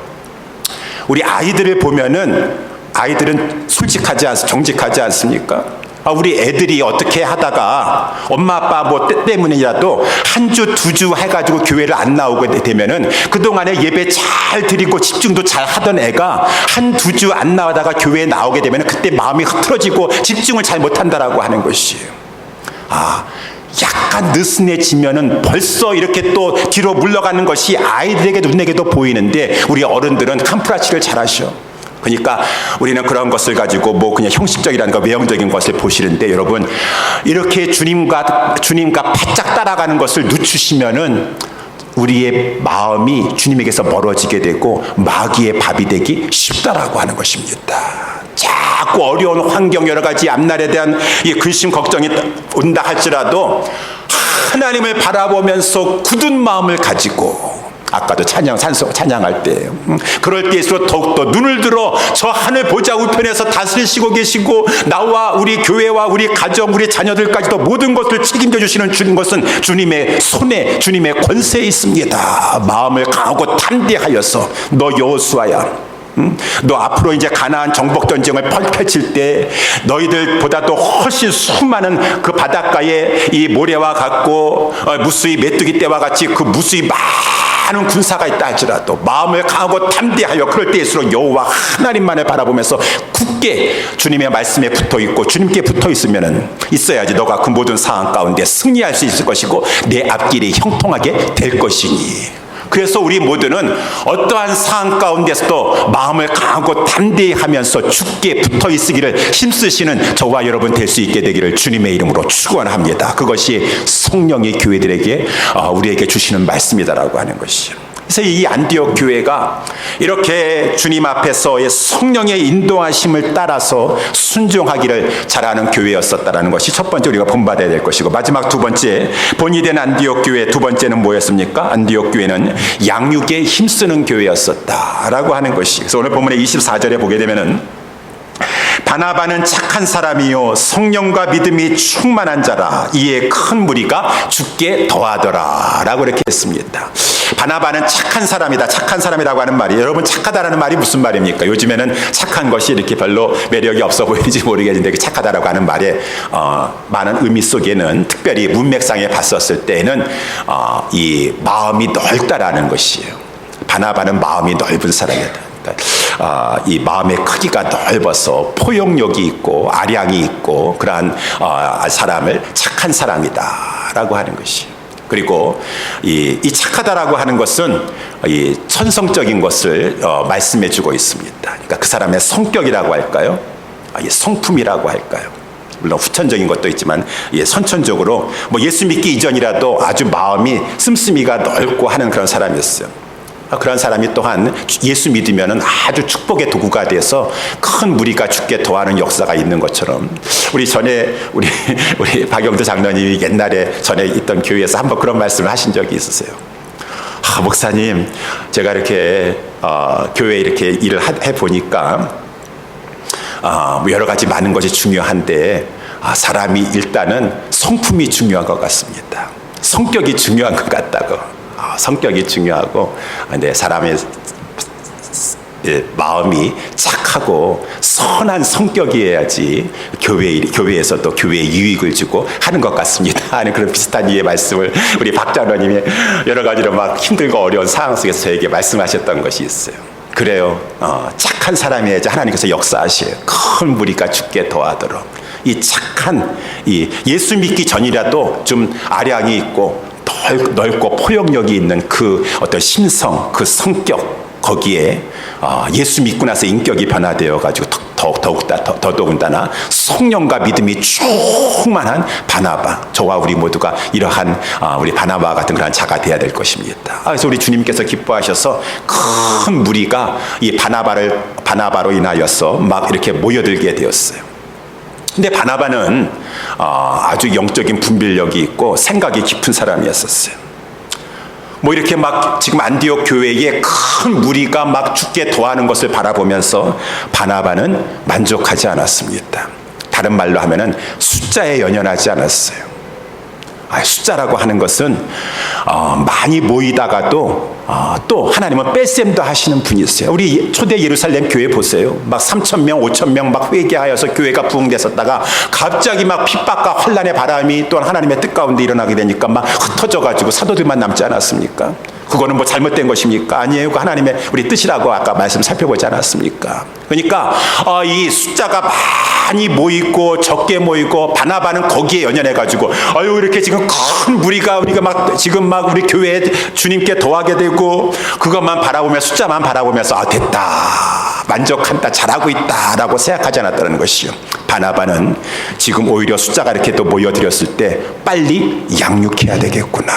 우리 아이들을 보면은, 아이들은 정직하지 않습니까? 우리 애들이 어떻게 하다가 엄마 아빠 뭐 때문이라도 한 주, 두 주 해가지고 교회를 안 나오게 되면은 그동안에 예배 잘 드리고 집중도 잘 하던 애가 한 두 주 안 나오다가 교회에 나오게 되면은 그때 마음이 흐트러지고 집중을 잘 못한다라고 하는 것이에요. 약간 느슨해지면은 벌써 이렇게 또 뒤로 물러가는 것이 아이들에게도 눈에게도 보이는데 우리 어른들은 캄프라치를 잘 하셔. 그러니까 우리는 그런 것을 가지고 뭐 그냥 형식적이라는 외형적인 것을 보시는데, 여러분, 이렇게 주님과 바짝 따라가는 것을 늦추시면은 우리의 마음이 주님에게서 멀어지게 되고 마귀의 밥이 되기 쉽다라고 하는 것입니다. 자꾸 어려운 환경, 여러 가지 앞날에 대한 근심 걱정이 온다 할지라도 하나님을 바라보면서 굳은 마음을 가지고, 아까도 찬양할 때, 그럴 때일수록 더욱더 눈을 들어 저 하늘 보좌 우편에서 다스리시고 계시고 나와 우리 교회와 우리 가정, 우리 자녀들까지도 모든 것을 책임져 주시는 것은 주님의 손에, 주님의 권세에 있습니다. 마음을 강하고 담대하여서, 너 여호수아야, 너 앞으로 이제 가나안 정복 전쟁을 펼칠 때 너희들보다도 훨씬 수많은 그 바닷가에 이 모래와 같고 무수히 메뚜기 떼와 같이 그 무수히 많은 군사가 있다 할지라도 마음을 강하고 담대하여, 그럴 때일수록 여호와 하나님만을 바라보면서 굳게 주님의 말씀에 붙어 있고 주님께 붙어 있어야지 너가 그 모든 상황 가운데 승리할 수 있을 것이고 내 앞길이 형통하게 될 것이니. 그래서 우리 모두는 어떠한 상황 가운데서도 마음을 강하고 담대히 하면서 주께 붙어 있으기를 힘쓰시는 저와 여러분 될 수 있게 되기를 주님의 이름으로 축원합니다. 그것이 성령이 교회들에게 우리에게 주시는 말씀이다라고 하는 것이죠. 그래서 이 안디옥 교회가 이렇게 주님 앞에서의 성령의 인도하심을 따라서 순종하기를 잘하는 교회였었다라는 것이 첫 번째 우리가 본받아야 될 것이고, 마지막 두 번째, 본이 된 안디옥 교회 두 번째는 뭐였습니까? 안디옥 교회는 양육에 힘쓰는 교회였었다라고 하는 것이. 그래서 오늘 본문의 24절에 보게 되면은 바나바는 착한 사람이요 성령과 믿음이 충만한 자라, 이에 큰 무리가 죽게 더하더라 라고 이렇게 했습니다. 바나바는 착한 사람이다. 착한 사람이라고 하는 말이, 여러분, 착하다라는 말이 무슨 말입니까? 요즘에는 착한 것이 이렇게 별로 매력이 없어 보이는지 모르겠는데 그 착하다라고 하는 말에 많은 의미 속에는, 특별히 문맥상에 봤었을 때는 이 마음이 넓다라는 것이에요. 바나바는 마음이 넓은 사람이다. 이 마음의 크기가 넓어서 포용력이 있고 아량이 있고 그러한 사람을 착한 사람이다라고 하는 것이. 그리고 이 착하다라고 하는 것은 이 천성적인 것을 말씀해주고 있습니다. 그러니까 그 사람의 성격이라고 할까요? 성품이라고 할까요? 물론 후천적인 것도 있지만 선천적으로 뭐 예수 믿기 이전이라도 아주 마음이 씀씀이가 넓고 하는 그런 사람이었어요. 그런 사람이 또한 예수 믿으면 아주 축복의 도구가 돼서 큰 무리가 죽게 더하는 역사가 있는 것처럼, 우리 박영도 장로님이 옛날에 전에 있던 교회에서 한번 그런 말씀을 하신 적이 있으세요. 목사님, 제가 이렇게 교회에 이렇게 일을 해보니까 여러 가지 많은 것이 중요한데 사람이 일단은 성품이 중요한 것 같습니다. 성격이 중요한 것 같다고. 성격이 중요하고, 근데 사람의 마음이 착하고 선한 성격이어야지 교회에서도 교회에 유익을 주고 하는 것 같습니다 하는 그런 비슷한 이해 말씀을 우리 박 장로님이 여러 가지로 막 힘들고 어려운 상황 속에서 저에게 말씀하셨던 것이 있어요. 그래요. 착한 사람이어야지 하나님께서 역사하셔요. 큰 무리가 죽게 더하도록. 이 착한, 이 예수 믿기 전이라도 좀 아량이 있고 넓고 포용력이 있는 그 어떤 심성, 그 성격, 거기에 예수 믿고 나서 인격이 변화되어가지고 더더군다나 성령과 믿음이 충만한 바나바, 저와 우리 모두가 이러한 우리 바나바 같은 그런 자가 되어야 될 것입니다. 그래서 우리 주님께서 기뻐하셔서 큰 무리가 이 바나바로 인하여서 막 이렇게 모여들게 되었어요. 근데 바나바는 아주 영적인 분별력이 있고 생각이 깊은 사람이었었어요. 뭐 이렇게 막 지금 안디옥 교회에 큰 무리가 막 죽게 더하는 것을 바라보면서 바나바는 만족하지 않았습니다. 다른 말로 하면은 숫자에 연연하지 않았어요. 숫자라고 하는 것은 많이 모이다가도 또 하나님은 뺄셈도 하시는 분이었어요. 우리 초대 예루살렘 교회 보세요. 막 3,000명, 5,000명 막 회개하여서 교회가 부흥됐었다가 갑자기 막 핍박과 환란의 바람이 또한 하나님의 뜻 가운데 일어나게 되니까 막 흩어져가지고 사도들만 남지 않았습니까? 그거는 뭐 잘못된 것입니까? 아니에요. 그 하나님의 우리 뜻이라고 아까 말씀 살펴보지 않았습니까? 그러니까 이 숫자가 많이 모이고 적게 모이고 바나바는 거기에 연연해가지고 이렇게 지금 큰 무리가 우리가 막 지금 막 우리 교회에 주님께 더하게 되고 그것만 바라보며 숫자만 바라보면서 됐다, 만족한다, 잘하고 있다라고 생각하지 않았다는 것이요. 바나바는 지금 오히려 숫자가 이렇게 또 모여들었을 때 빨리 양육해야 되겠구나.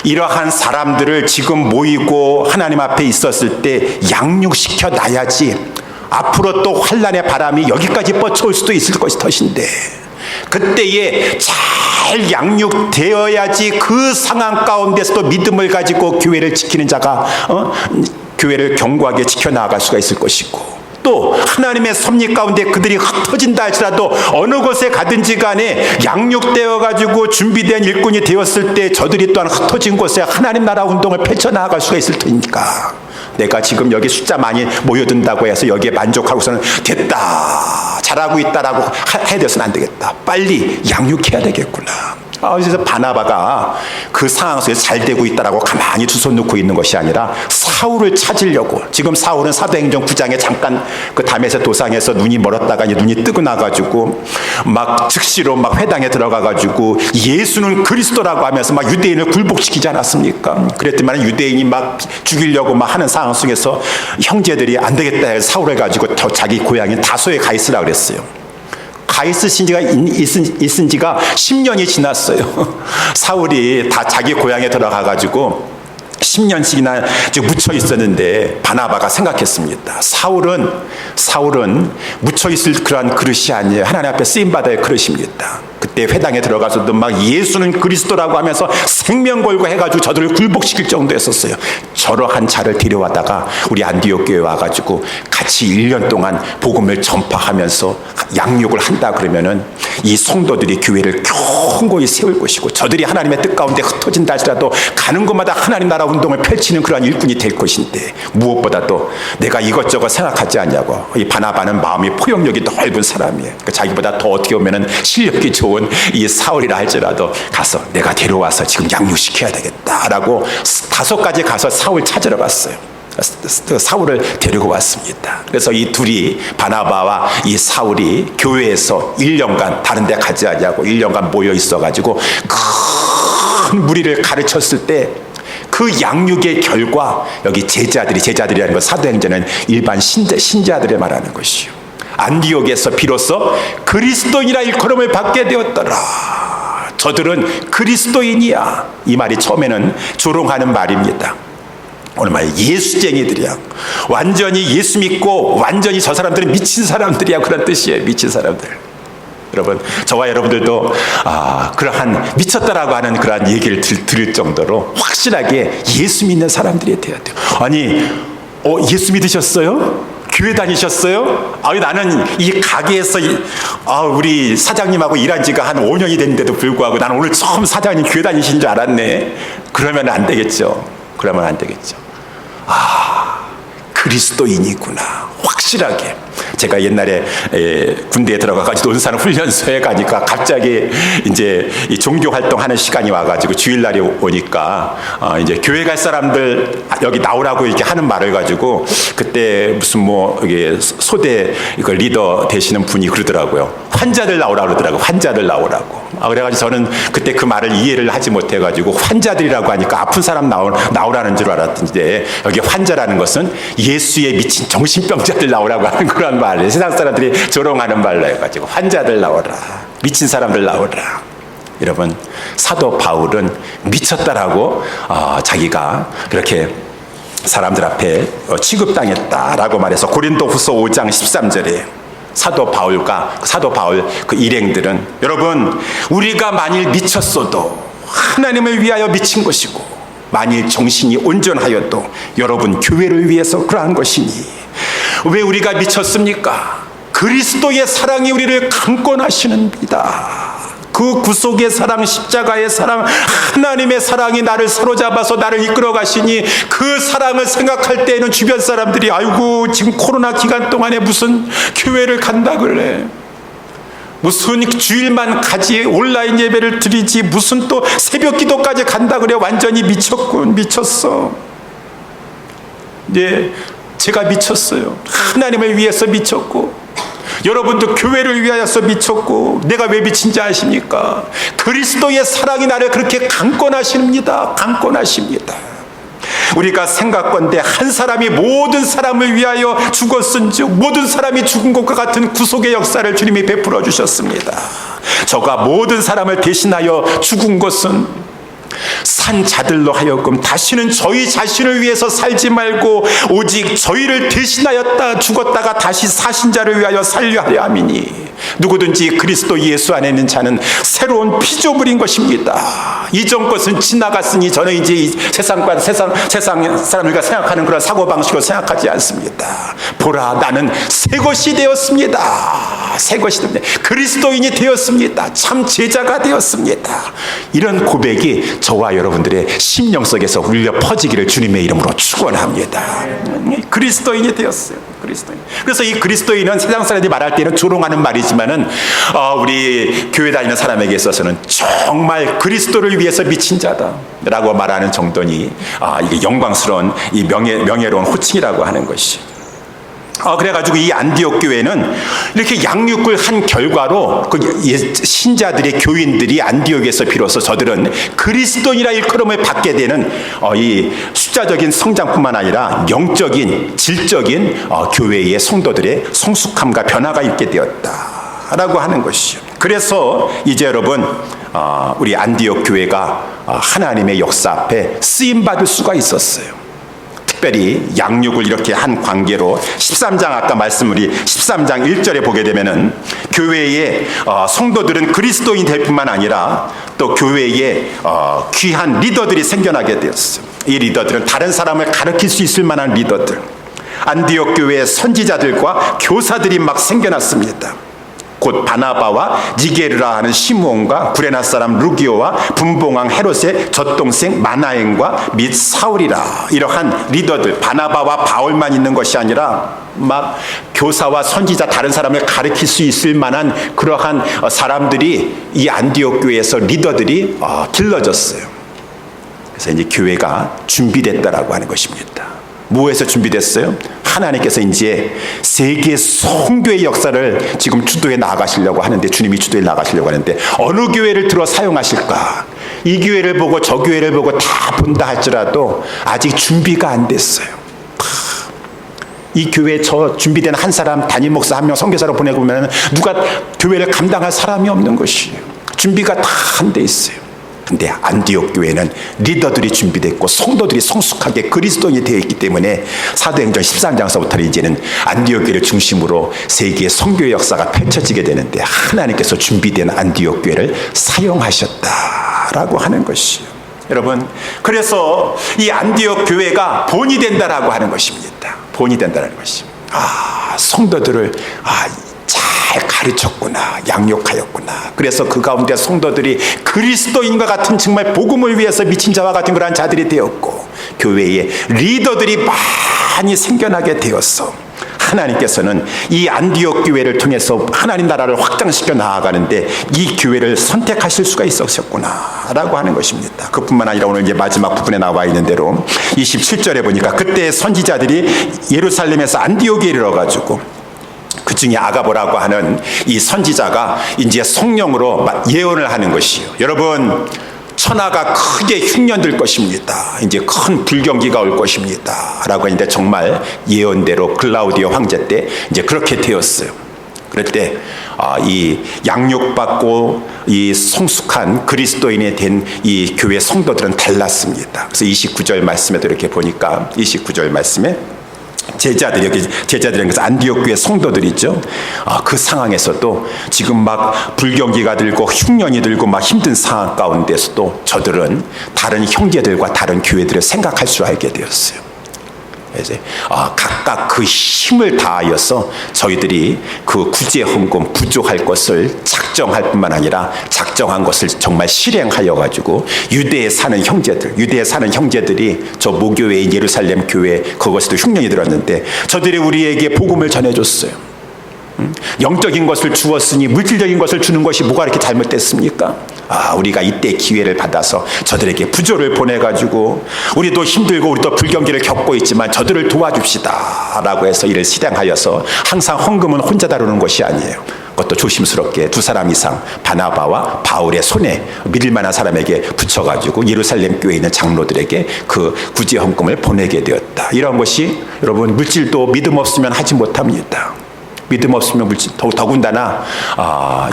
이러한 사람들을 지금 모이고 하나님 앞에 있었을 때 양육시켜 놔야지 앞으로 또 환란의 바람이 여기까지 뻗쳐올 수도 있을 것인데 그때에 잘 양육되어야지 그 상황 가운데서도 믿음을 가지고 교회를 지키는 자가 교회를 견고하게 지켜나갈 수가 있을 것이고, 또 하나님의 섭리 가운데 그들이 흩어진다 할지라도 어느 곳에 가든지 간에 양육되어 가지고 준비된 일꾼이 되었을 때 저들이 또한 흩어진 곳에 하나님 나라 운동을 펼쳐나갈 수가 있을 테니까 내가 지금 여기 숫자 많이 모여든다고 해서 여기에 만족하고서는 됐다, 잘하고 있다라고 해야 돼서는 안 되겠다, 빨리 양육해야 되겠구나. 그래서 바나바가 그 상황 속에서 잘 되고 있다라고 가만히 두 손 놓고 있는 것이 아니라 사울을 찾으려고, 지금 사울은 사도행전 9장에 잠깐 그 다메섹 도상에서 눈이 멀었다가 이제 눈이 뜨고 나가지고 막 즉시로 막 회당에 들어가가지고 예수는 그리스도라고 하면서 막 유대인을 굴복시키지 않았습니까? 그랬더니 유대인이 막 죽이려고 막 하는 상황 속에서 형제들이 안 되겠다 해서 사울을 가지고 자기 고향인 다소에 가 있으라 그랬어요. 가 있은 지가 10년이 지났어요. 사울이 다 자기 고향에 들어가가지고 10년씩이나 묻혀 있었는데 바나바가 생각했습니다. 사울은 묻혀 있을 그러한 그릇이 아니에요. 하나님 앞에 쓰임 받아야 할 그릇입니다. 그때 회당에 들어가서도 막 예수는 그리스도라고 하면서 생명 걸고 해가지고 저들을 굴복시킬 정도였었어요. 저러한 자를 데려와다가 우리 안디옥 교회에 와가지고 같이 1년 동안 복음을 전파하면서 양육을 한다 그러면은 이 성도들이 교회를 견고히 세울 것이고 저들이 하나님의 뜻 가운데 흩어진다 할지라도 가는 곳마다 하나님 나라 운동을 펼치는 그러한 일꾼이 될 것인데, 무엇보다도 내가 이것저것 생각하지 않냐고, 이 바나바는 마음이 포용력이 넓은 사람이에요. 그러니까 자기보다 더 어떻게 보면은 실력이 좋은 이 사울이라 할지라도 가서 내가 데려와서 지금 양육시켜야 되겠다라고 5가지 가서 사울 찾으러 갔어요. 사울을 데리고 왔습니다. 그래서 이 둘이, 바나바와 이 사울이 교회에서 1년간 다른 데 가지 않냐고 1년간 모여 있어가지고 큰 무리를 가르쳤을 때 그 양육의 결과, 여기 제자들이라는 건 사도행전은 일반 신자들을 말하는 것이요, 안디옥에서 비로소 그리스도인이라 일컬음을 받게 되었더라. 저들은 그리스도인이야. 이 말이 처음에는 조롱하는 말입니다. 오늘 말 예수쟁이들이야. 완전히 예수 믿고 완전히 저 사람들은 미친 사람들이야, 그런 뜻이에요. 미친 사람들. 여러분, 저와 여러분들도 그러한 미쳤다라고 하는 그러한 얘기를 들을 정도로 확실하게 예수 믿는 사람들이 돼야 돼요. 아니, 예수 믿으셨어요? 교회 다니셨어요? 나는 이 가게에서 우리 사장님하고 일한 지가 한 5년이 됐는데도 불구하고 나는 오늘 처음 사장님 교회 다니신 줄 알았네. 그러면 안 되겠죠. 그리스도인이구나. 확실하게. 제가 옛날에 군대에 들어가가지고 논산 훈련소에 가니까 갑자기 이제 이 종교 활동하는 시간이 와가지고 주일날이 오니까 이제 교회 갈 사람들 여기 나오라고 이렇게 하는 말을 가지고 그때 무슨 이게 소대 이거 리더 되시는 분이 그러더라고요. 환자들 나오라고 그러더라고. 환자들 나오라고. 그래가지고 저는 그때 그 말을 이해를 하지 못해가지고 환자들이라고 하니까 아픈 사람 나오라는 줄 알았는데, 여기 환자라는 것은 예수에 미친 정신병자들 나오라고 하는 그런 말이에요. 세상 사람들이 조롱하는 말로 해가지고 환자들 나오라, 미친 사람들 나오라. 여러분, 사도 바울은 미쳤다라고 자기가 그렇게 사람들 앞에 취급당했다라고 말해서 고린도후서 5장 13절에 사도 바울 그 일행들은, 여러분, 우리가 만일 미쳤어도 하나님을 위하여 미친 것이고, 만일 정신이 온전하여도 여러분 교회를 위해서 그러한 것이니 왜 우리가 미쳤습니까? 그리스도의 사랑이 우리를 강권하시는이다. 그 구속의 사랑, 십자가의 사랑, 하나님의 사랑이 나를 사로잡아서 나를 이끌어 가시니, 그 사랑을 생각할 때에는 주변 사람들이 아이고 지금 코로나 기간 동안에 무슨 교회를 간다 그래, 무슨 주일만 가지, 온라인 예배를 드리지, 무슨 또 새벽 기도까지 간다 그래, 완전히 미쳤어. 네, 제가 미쳤어요. 하나님을 위해서 미쳤고, 여러분도 교회를 위하여서 미쳤고, 내가 왜 미친지 아십니까? 그리스도의 사랑이 나를 그렇게 강권하십니다. 강권하십니다. 우리가 생각건대 한 사람이 모든 사람을 위하여 죽었은즉 모든 사람이 죽은 것과 같은 구속의 역사를 주님이 베풀어 주셨습니다. 저가 모든 사람을 대신하여 죽은 것은 산 자들로 하여금 다시는 저희 자신을 위해서 살지 말고 오직 저희를 대신하였다 죽었다가 다시 사신 자를 위하여 살려 하려 함이니, 누구든지 그리스도 예수 안에 있는 자는 새로운 피조물인 것입니다. 이전 것은 지나갔으니 저는 이제 이 세상 사람들과 생각하는 그런 사고방식으로 생각하지 않습니다. 보라, 나는 새 것이 되었습니다. 새 것이 되었습니다. 그리스도인이 되었습니다. 참 제자가 되었습니다. 이런 고백이 저와 여러분들의 심령 속에서 울려 퍼지기를 주님의 이름으로 축원합니다. 그리스도인이 되었어요. 그리스도인. 그래서 이 그리스도인은 세상 사람들이 말할 때는 조롱하는 말이지만은 우리 교회 다니는 사람에게 있어서는 정말 그리스도를 위해서 미친 자다라고 말하는 정도니 이게 영광스러운 이 명예로운 호칭이라고 하는 것이. 그래가지고 이 안디옥 교회는 이렇게 양육을 한 결과로 그 신자들의 교인들이 안디옥에서 비로소 저들은 그리스도인이라 일컬음을 받게 되는 이 숫자적인 성장뿐만 아니라 영적인, 질적인 교회의 성도들의 성숙함과 변화가 있게 되었다라고 하는 것이죠. 그래서 이제 여러분, 우리 안디옥 교회가 하나님의 역사 앞에 쓰임받을 수가 있었어요. 특별히 양육을 이렇게 한 관계로 13장 아까 말씀 우리 13장 1절에 보게 되면은 교회의 성도들은 그리스도인 될 뿐만 아니라 또 교회에 귀한 리더들이 생겨나게 되었어요. 이 리더들은 다른 사람을 가르칠 수 있을 만한 리더들, 안디옥 교회의 선지자들과 교사들이 막 생겨났습니다. 곧 바나바와 니게르라 하는 시므온과 구레나 사람 루기오와 분봉왕 헤롯의 젖동생 마나엔과 및 사울이라, 이러한 리더들, 바나바와 바울만 있는 것이 아니라 막 교사와 선지자, 다른 사람을 가르칠 수 있을 만한 그러한 사람들이 이 안디옥 교회에서 리더들이 길러졌어요. 그래서 이제 교회가 준비됐다라고 하는 것입니다. 무엇에서 준비됐어요? 하나님께서 이제 세계 선교의 역사를 지금 주도해 나가시려고 하는데, 주님이 주도해 나가시려고 하는데 어느 교회를 들어 사용하실까? 이 교회를 보고 저 교회를 보고 다 본다 할지라도 아직 준비가 안 됐어요. 이 교회에 저 준비된 한 사람, 담임 목사 한 명, 선교사로 보내고 보면 누가 교회를 감당할 사람이 없는 것이에요. 준비가 다 안 돼 있어요. 근데 안디옥 교회는 리더들이 준비됐고 성도들이 성숙하게 그리스도인이 되어 있기 때문에 사도행전 13장서부터는 이제는 안디옥 교회를 중심으로 세계의 선교의 역사가 펼쳐지게 되는데, 하나님께서 준비된 안디옥 교회를 사용하셨다라고 하는 것이요. 여러분, 그래서 이 안디옥 교회가 본이 된다라고 하는 것입니다. 본이 된다는 것이. 성도들을 잘 가르쳤구나, 양육하였구나. 그래서 그 가운데 성도들이 그리스도인과 같은 정말 복음을 위해서 미친 자와 같은 그러한 자들이 되었고, 교회에 리더들이 많이 생겨나게 되었어. 하나님께서는 이 안디옥 교회를 통해서 하나님 나라를 확장시켜 나아가는데 이 교회를 선택하실 수가 있었구나 라고 하는 것입니다. 그뿐만 아니라 오늘 이제 마지막 부분에 나와 있는 대로 27절에 보니까 그때 선지자들이 예루살렘에서 안디옥에 이르러가지고 그 중에 아가보라고 하는 이 선지자가 이제 성령으로 예언을 하는 것이요. 여러분, 천하가 크게 흉년될 것입니다. 이제 큰 불경기가 올 것입니다. 라고 했는데 정말 예언대로 클라우디오 황제 때 이제 그렇게 되었어요. 그럴 때 이 양육받고 이 성숙한 그리스도인이 된 이 교회 성도들은 달랐습니다. 그래서 29절 말씀에도 이렇게 보니까 29절 말씀에 제자들이, 여기 제자들은 그래서 안디옥 교회 성도들이죠. 그 상황에서도 지금 막 불경기가 들고 흉년이 들고 막 힘든 상황 가운데서도 저들은 다른 형제들과 다른 교회들을 생각할 줄 알게 되었어요. 이제 각각 그 힘을 다하여서 저희들이 그 구제 헌금 부족할 것을 작정할 뿐만 아니라 작정한 것을 정말 실행하여 가지고 유대에 사는 형제들이 저 모교회인 예루살렘 교회 그것에도 흉년이 들었는데 저들이 우리에게 복음을 전해줬어요. 영적인 것을 주었으니 물질적인 것을 주는 것이 뭐가 이렇게 잘못됐습니까? 우리가 이때 기회를 받아서 저들에게 부조를 보내가지고 우리도 힘들고 우리도 불경기를 겪고 있지만 저들을 도와줍시다 라고 해서 이를 실행하여서 항상 헌금은 혼자 다루는 것이 아니에요. 그것도 조심스럽게 2사람 이상 바나바와 바울의 손에 믿을 만한 사람에게 붙여가지고 예루살렘 교회에 있는 장로들에게 그 구제 헌금을 보내게 되었다. 이런 것이 여러분, 물질도 믿음 없으면 하지 못합니다. 믿음 없으면 더군다나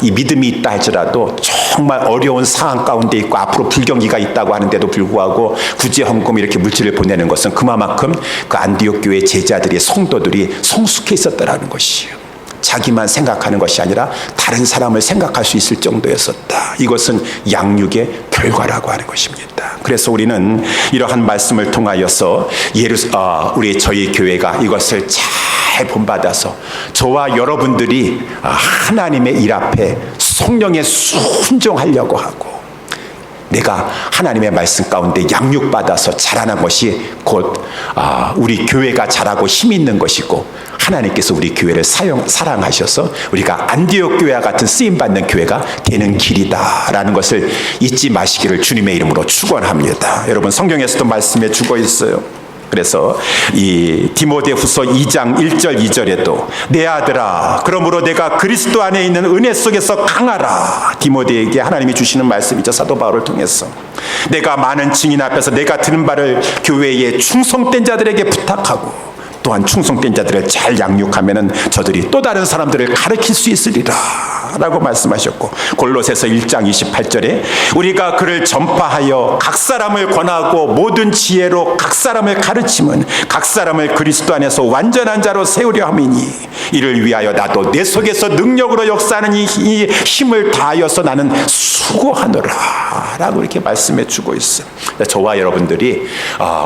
이 믿음이 있다 할지라도 정말 어려운 상황 가운데 있고 앞으로 불경기가 있다고 하는데도 불구하고 구제 헌금 이렇게 물질을 보내는 것은 그만큼 그 안디옥 교회 제자들이 성도들이 성숙해 있었다라는 것이에요. 자기만 생각하는 것이 아니라 다른 사람을 생각할 수 있을 정도였었다. 이것은 양육의 결과라고 하는 것입니다. 그래서 우리는 이러한 말씀을 통하여서 저희 교회가 이것을 잘 본받아서 저와 여러분들이 하나님의 일 앞에 성령에 순종하려고 하고 내가 하나님의 말씀 가운데 양육받아서 자라난 것이 곧 우리 교회가 자라고 힘이 있는 것이고 하나님께서 우리 교회를 사랑하셔서 우리가 안디옥 교회와 같은 쓰임받는 교회가 되는 길이다라는 것을 잊지 마시기를 주님의 이름으로 축원합니다. 여러분, 성경에서도 말씀해 주고 있어요. 그래서 이 디모데후서 2장 1절 2절에도 내 아들아 그러므로 내가 그리스도 안에 있는 은혜 속에서 강하라. 디모데에게 하나님이 주시는 말씀이죠. 사도 바울을 통해서 내가 많은 증인 앞에서 내가 들은 바를 교회의 충성된 자들에게 부탁하고 또한 충성된 자들을 잘 양육하면은 저들이 또 다른 사람들을 가르칠 수 있으리라 라고 말씀하셨고, 골로새서 1장 28절에 우리가 그를 전파하여 각 사람을 권하고 모든 지혜로 각 사람을 가르치면 각 사람을 그리스도 안에서 완전한 자로 세우려 함이니 이를 위하여 나도 내 속에서 능력으로 역사하는 이 힘을 다하여서 나는 수고하노라 라고 이렇게 말씀해 주고 있어요. 저와 여러분들이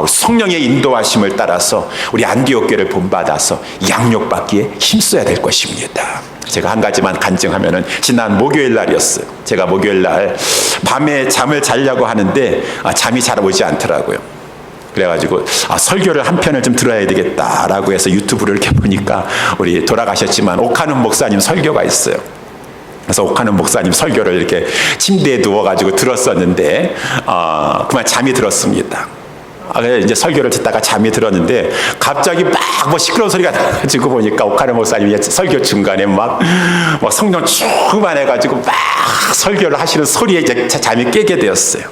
성령의 인도하심을 따라서 우리 안디옥 교회를 본받아서 양육받기에 힘써야 될 것입니다. 제가 한 가지만 간증하면은 지난 목요일 날이었어요. 제가 목요일 날 밤에 잠을 자려고 하는데 잠이 잘 오지 않더라고요. 그래가지고 설교를 한 편을 좀 들어야 되겠다라고 해서 유튜브를 이렇게 보니까 우리 돌아가셨지만 오카는 목사님 설교가 있어요. 그래서 오카는 목사님 설교를 이렇게 침대에 누워가지고 들었었는데 그만 잠이 들었습니다. 이제 설교를 듣다가 잠이 들었는데 갑자기 막 뭐 시끄러운 소리가 나가지고 보니까 오카는 목사님이 설교 중간에 막 성령 충만해가지고 막 설교를 하시는 소리에 이제 잠이 깨게 되었어요.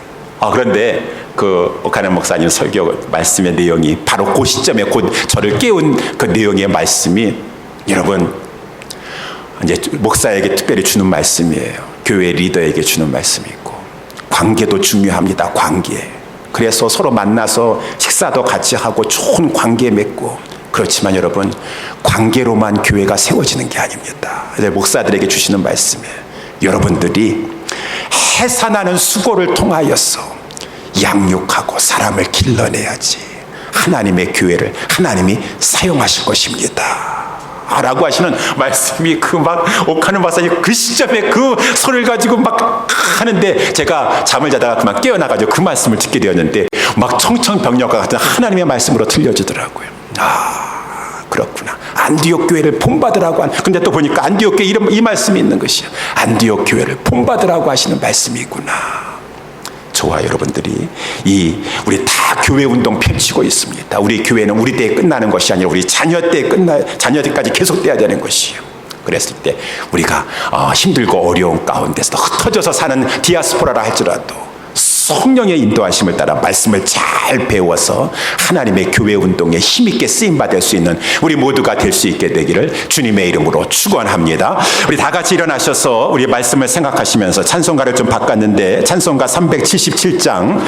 그런데 그 오카는 목사님 설교 말씀의 내용이 바로 그 시점에 곧 저를 깨운 그 내용의 말씀이 여러분 이제 목사에게 특별히 주는 말씀이에요. 교회 리더에게 주는 말씀이 있고 관계도 중요합니다. 관계. 그래서 서로 만나서 식사도 같이 하고 좋은 관계 맺고, 그렇지만 여러분 관계로만 교회가 세워지는 게 아닙니다. 목사들에게 주시는 말씀이에요. 여러분들이 해산하는 수고를 통하여서 양육하고 사람을 길러내야지 하나님의 교회를 하나님이 사용하실 것입니다 라고 하시는 말씀이 오카는 박사님 그 시점에 그 소리를 가지고 막 하는데 제가 잠을 자다가 그만 깨어나가지고 그 말씀을 듣게 되었는데 막 청천벽력과 같은 하나님의 말씀으로 들려주더라고요. 그렇구나. 안디옥 교회를 본받으라고 근데 또 보니까 안디옥 교회 이 말씀이 있는 것이야. 안디옥 교회를 본받으라고 하시는 말씀이 있구나. 저와 여러분들이 우리 다 교회 운동 펼치고 있습니다. 우리 교회는 우리 때에 끝나는 것이 아니라 우리 자녀 때까지 계속돼야 되는 것이에요. 그랬을 때 우리가 힘들고 어려운 가운데서 흩어져서 사는 디아스포라라 할지라도 성령의 인도하심을 따라 말씀을 잘 배워서 하나님의 교회 운동에 힘있게 쓰임받을 수 있는 우리 모두가 될 수 있게 되기를 주님의 이름으로 축원합니다. 우리 다 같이 일어나셔서 우리 말씀을 생각하시면서 찬송가를 좀 바꿨는데 찬송가 377장